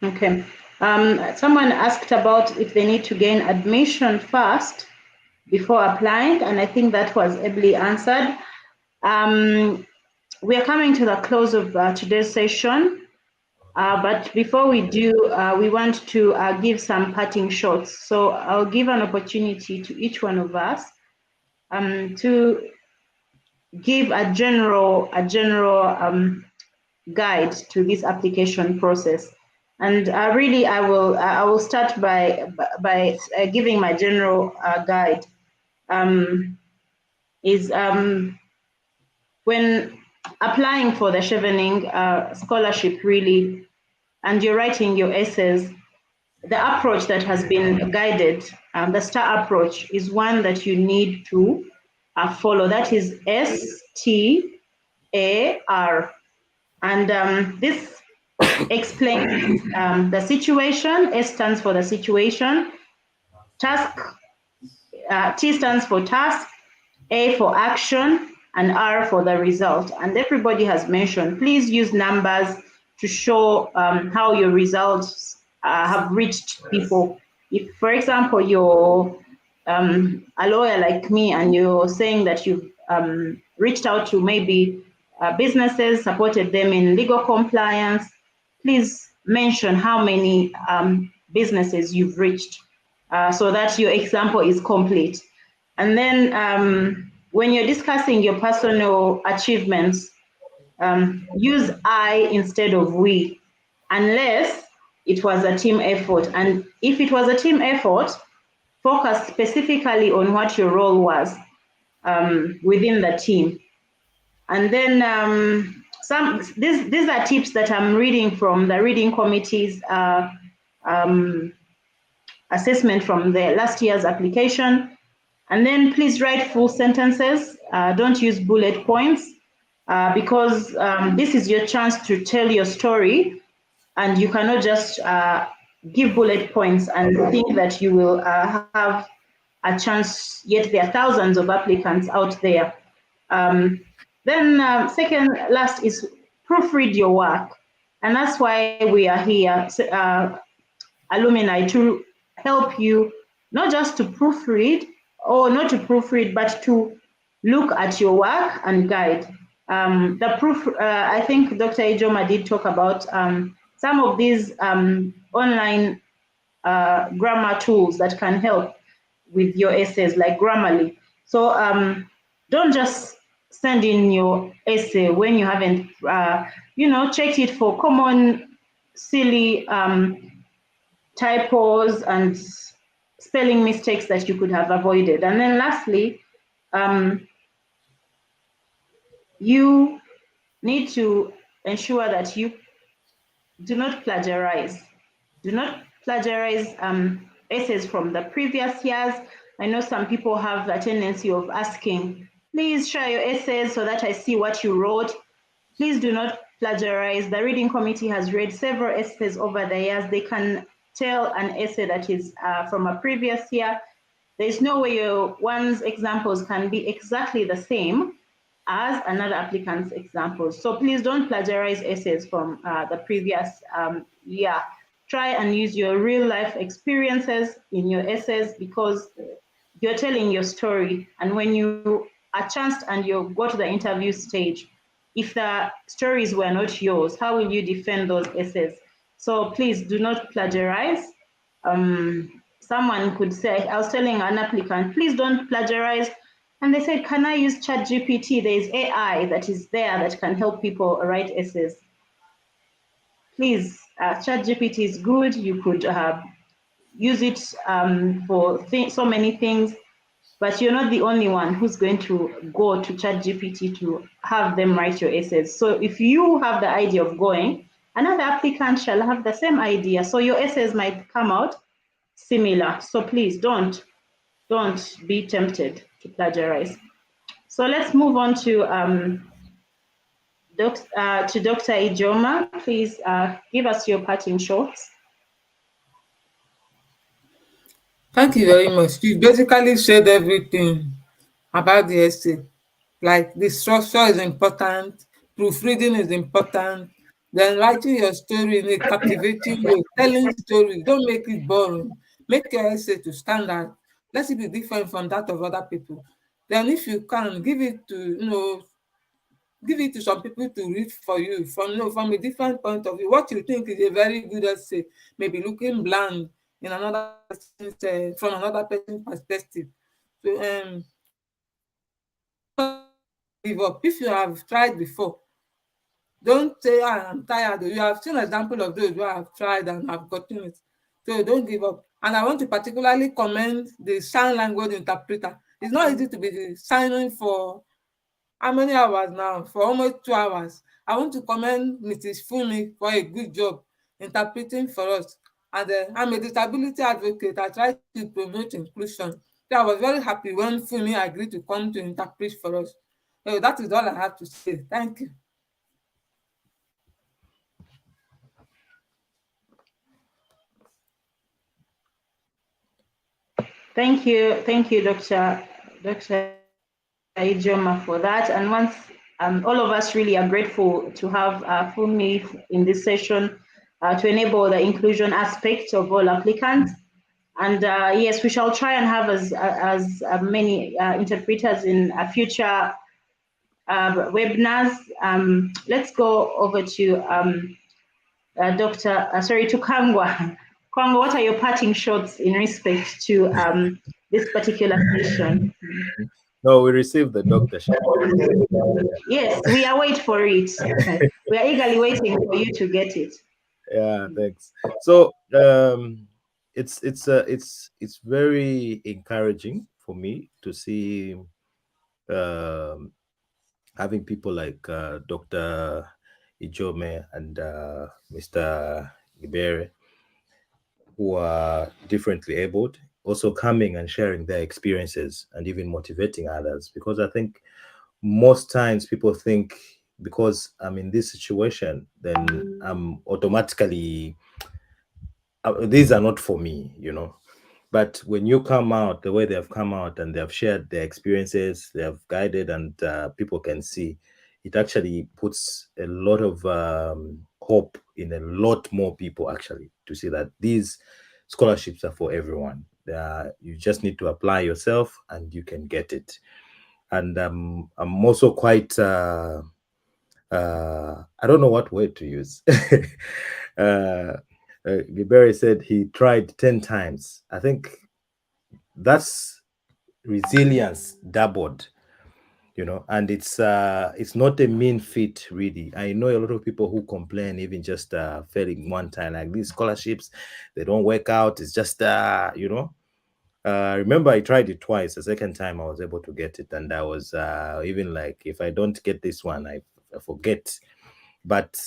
Okay. Someone asked about if they need to gain admission first before applying, and I think that was ably answered. We are coming to the close of today's session, but before we do, we want to give some parting shots. So I'll give an opportunity to each one of us to give a general guide to this application process. And really, I will start by giving my general guide. When applying for the Chevening scholarship, really, and you're writing your essays, the approach that has been guided, the STAR approach, is one that you need to follow. That is STAR. And this explains the situation. S stands for the situation. Task, T stands for task, A for action, and R for the result. And everybody has mentioned, please use numbers to show how your results have reached people. If, for example, you're a lawyer like me and you're saying that you've reached out to maybe businesses, supported them in legal compliance, please mention how many businesses you've reached so that your example is complete. And then when you're discussing your personal achievements, use I instead of we, unless it was a team effort. And if it was a team effort, focus specifically on what your role was within the team. And then these are tips that I'm reading from the reading committee's assessment from the last year's application. And then please write full sentences. Don't use bullet points because this is your chance to tell your story, and you cannot just give bullet points and think that you will have a chance, yet there are thousands of applicants out there. Then second last is proofread your work. And that's why we are here, alumni, to help you not just to proofread, or not to proofread, but to look at your work and guide. I think Dr. Ijoma did talk about some of these online grammar tools that can help with your essays, like Grammarly. So don't just send in your essay when you haven't, checked it for common silly typos and spelling mistakes that you could have avoided. And then lastly, you need to ensure that you do not plagiarize. Do not plagiarize essays from the previous years. I know some people have a tendency of asking, please share your essays so that I see what you wrote. Please do not plagiarize. The reading committee has read several essays over the years. They can tell an essay that is from a previous year. There's no way one's examples can be exactly the same as another applicant's example. So please don't plagiarize essays from the previous year. Try and use your real life experiences in your essays, because you're telling your story. And when you are chanced and you go to the interview stage, if the stories were not yours, how will you defend those essays? So please do not plagiarize. Someone could say, I was telling an applicant, please don't plagiarize. And they said, can I use ChatGPT? There is AI that is there that can help people write essays. Please, ChatGPT is good. You could use it for so many things, but you're not the only one who's going to go to ChatGPT to have them write your essays. So if you have the idea of going, another applicant shall have the same idea. So your essays might come out similar. So please don't be tempted to plagiarize. So let's move on to Dr. Ijoma. Please give us your parting shots. Thank you very much. You basically said everything about the essay. Like the structure is important, proofreading is important, then writing your story in a captivating way, telling stories. Don't make it boring. Make your essay to stand out. Let it be different from that of other people. Then if you can, give it to some people to read for you from a different point of view. What you think is a very good essay may be looking bland in another person's, from another person's perspective. So give up. If you have tried before, don't say, I'm tired. You have seen an example of those who have tried and have gotten it. So don't give up. And I want to particularly commend the sign language interpreter. It's not easy to be signing for how many hours now? For almost 2 hours. I want to commend Mrs. Fumi for a good job interpreting for us. And I'm a disability advocate. I try to promote inclusion. So I was very happy when Fumi agreed to come to interpret for us. So that is all I have to say. Thank you. Thank you, Dr. Ijoma, for that. And once all of us really are grateful to have Fumi in this session to enable the inclusion aspect of all applicants. And yes, we shall try and have as many interpreters in future webinars. Let's go over to to Kangwa. Kangwa, what are your parting shots in respect to this particular session? No, we received the doctorship. Yes, we are waiting for it. We are eagerly waiting for you to get it. Yeah, thanks. So it's very encouraging for me to see having people like Dr. Ijome and Mr. Ibere, who are differently abled, also coming and sharing their experiences and even motivating others. Because I think most times people think because I'm in this situation, then I'm automatically, these are not for me, you know. But when you come out the way they have come out and they have shared their experiences, they have guided, and people can see, it actually puts a lot of hope in a lot more people actually to see that these scholarships are for everyone. You just need to apply yourself and you can get it. And I'm also quite, I don't know what word to use. Giberi said he tried 10 times. I think that's resilience doubled, you know, and it's not a mean feat, really. I know a lot of people who complain even just failing one time, like these scholarships, they don't work out. It's just, you know, remember I tried it twice. The second time I was able to get it, and I was even like, if I don't get this one, I forget. But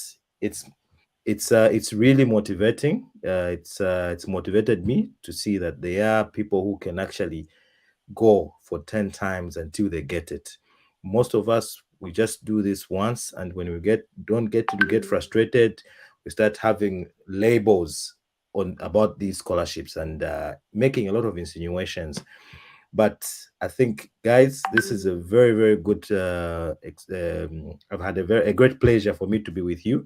it's really motivating. It's motivated me to see that there are people who can actually go for 10 times until they get it. Most of us, we just do this once, and when we don't get it, we get frustrated. We start having labels on about these scholarships and making a lot of insinuations. But I think, guys, this is a very, very good. I've had a great pleasure for me to be with you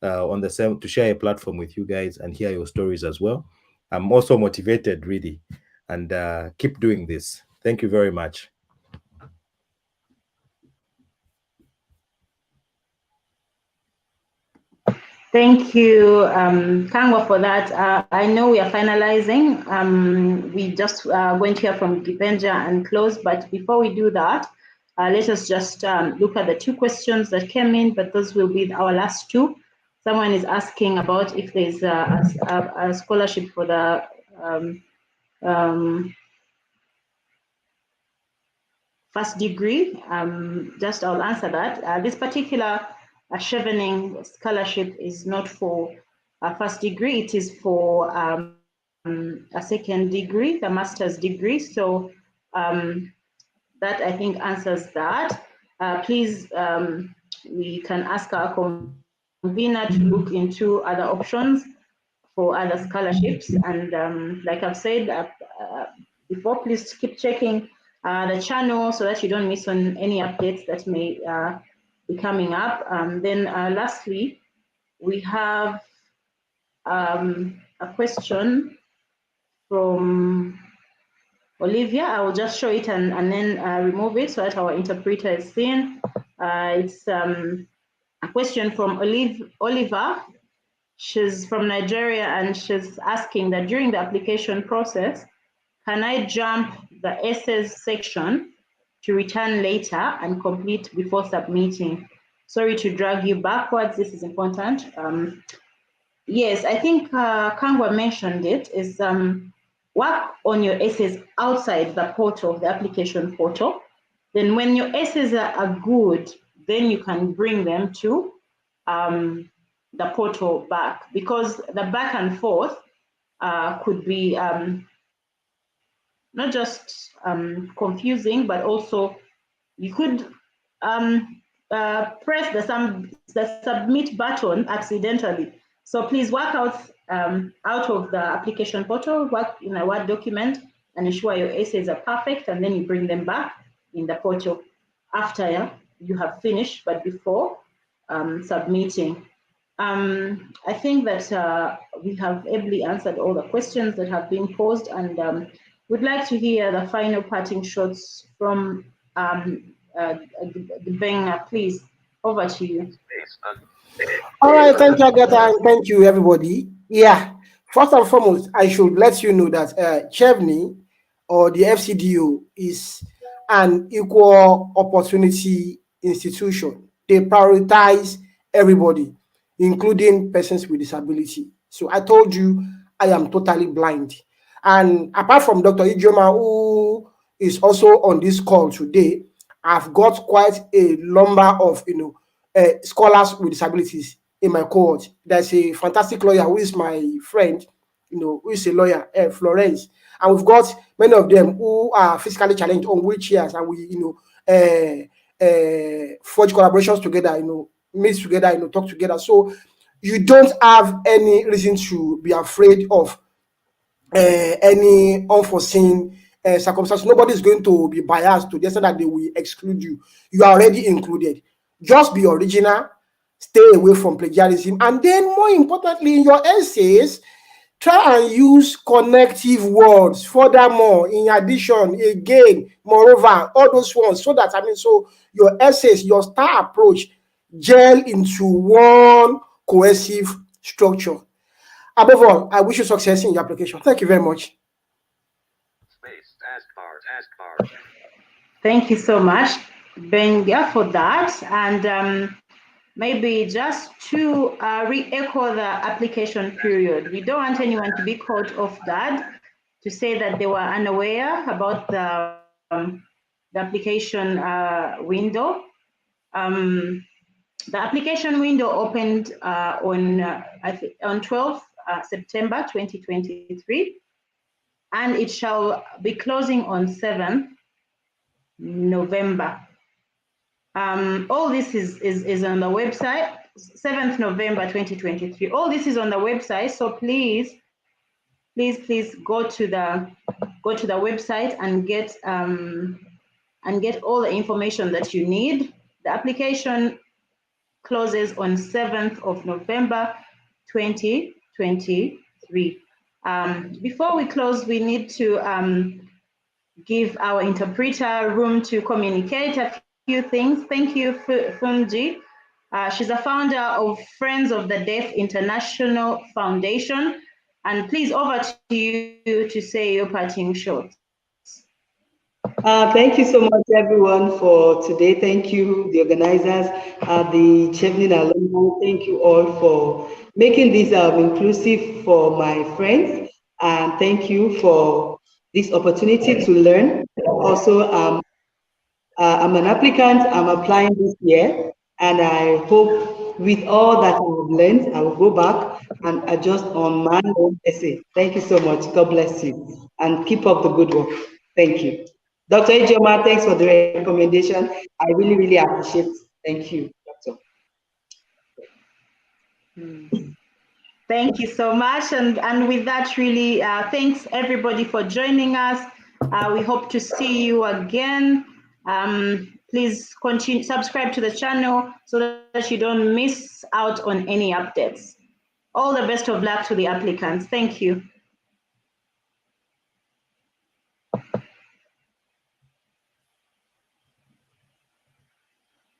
on the same, to share a platform with you guys and hear your stories as well. I'm also motivated, really, and keep doing this. Thank you very much. Thank you, Kangwa, for that. I know we are finalizing. We just went here from Gibenja and close, but before we do that, let us just look at the 2 questions that came in, but those will be our last 2. Someone is asking about if there's a scholarship for the first degree. Just I'll answer that. This particular Chevening scholarship is not for a first degree, it is for a second degree, the master's degree. So that I think answers that. Please, we can ask our convener to look into other options for other scholarships. And like I've said before, please keep checking the channel so that you don't miss on any updates that may be coming up. Then lastly, we have a question from Olivia. I will just show it and then remove it so that our interpreter is seen. It's a question from Oliver. She's from Nigeria and she's asking that during the application process, can I jump the essays section to return later and complete before submitting? Sorry to drag you backwards, this is important. Yes, I think Kangwa mentioned it, is work on your essays outside the portal, the application portal. Then when your essays are good, then you can bring them to the portal back, because the back and forth could be not just confusing, but also you could press the submit button accidentally. So please work out of the application portal, work in a Word document and ensure your essays are perfect, and then you bring them back in the portal after you have finished, but before submitting. I think that we have ably answered all the questions that have been posed, and would like to hear the final parting shots from Benga. Please, over to you. All right, thank you, Agatha, and thank you, everybody. Yeah, first and foremost, I should let you know that Chevening, or the FCDO, is an equal opportunity institution. They prioritize everybody, including persons with disability. So I told you I am totally blind. And apart from Dr. Ijoma, who is also on this call today, I've got quite a number of scholars with disabilities in my cohort. There's a fantastic lawyer who is my friend, who is a lawyer, Florence, and we've got many of them who are physically challenged on wheelchairs, and we forge collaborations together, meet together, talk together. So you don't have any reason to be afraid of any unforeseen circumstances. Nobody is going to be biased to the extent that they will exclude you. You are already included. Just be original, stay away from plagiarism, and then more importantly, in your essays, try and use connective words. Furthermore, in addition, again, moreover, all those ones, so that so your essays, your star approach gel into one cohesive structure. Above all, I wish you success in your application. Thank you very much. Thank you so much, Benga, for that. And maybe just to re-echo the application period, we don't want anyone to be caught off guard to say that they were unaware about the application window. The application window opened on 12th September 2023, and it shall be closing on 7th November. All this is on the website, 7th November 2023. All this is on the website, so please please go to the website and get all the information that you need. The application closes on 7th of November 2023. Before we close, we need to give our interpreter room to communicate a few things. Thank you, Funji. She's a founder of Friends of the Deaf International Foundation. And please, over to you to say your parting shots. Thank you so much, everyone, for today. Thank you, the organizers, the Chevening alumni. Thank you all for making this inclusive for my friends. And thank you for this opportunity to learn. Also, I'm an applicant. I'm applying this year. And I hope with all that I've learned, I will go back and adjust on my own essay. Thank you so much. God bless you. And keep up the good work. Thank you. Dr. Ejoma, thanks for the recommendation. I really, really appreciate it. Thank you, Doctor. Thank you so much. And with that, really, thanks everybody for joining us. We hope to see you again. Please subscribe to the channel so that you don't miss out on any updates. All the best of luck to the applicants. Thank you.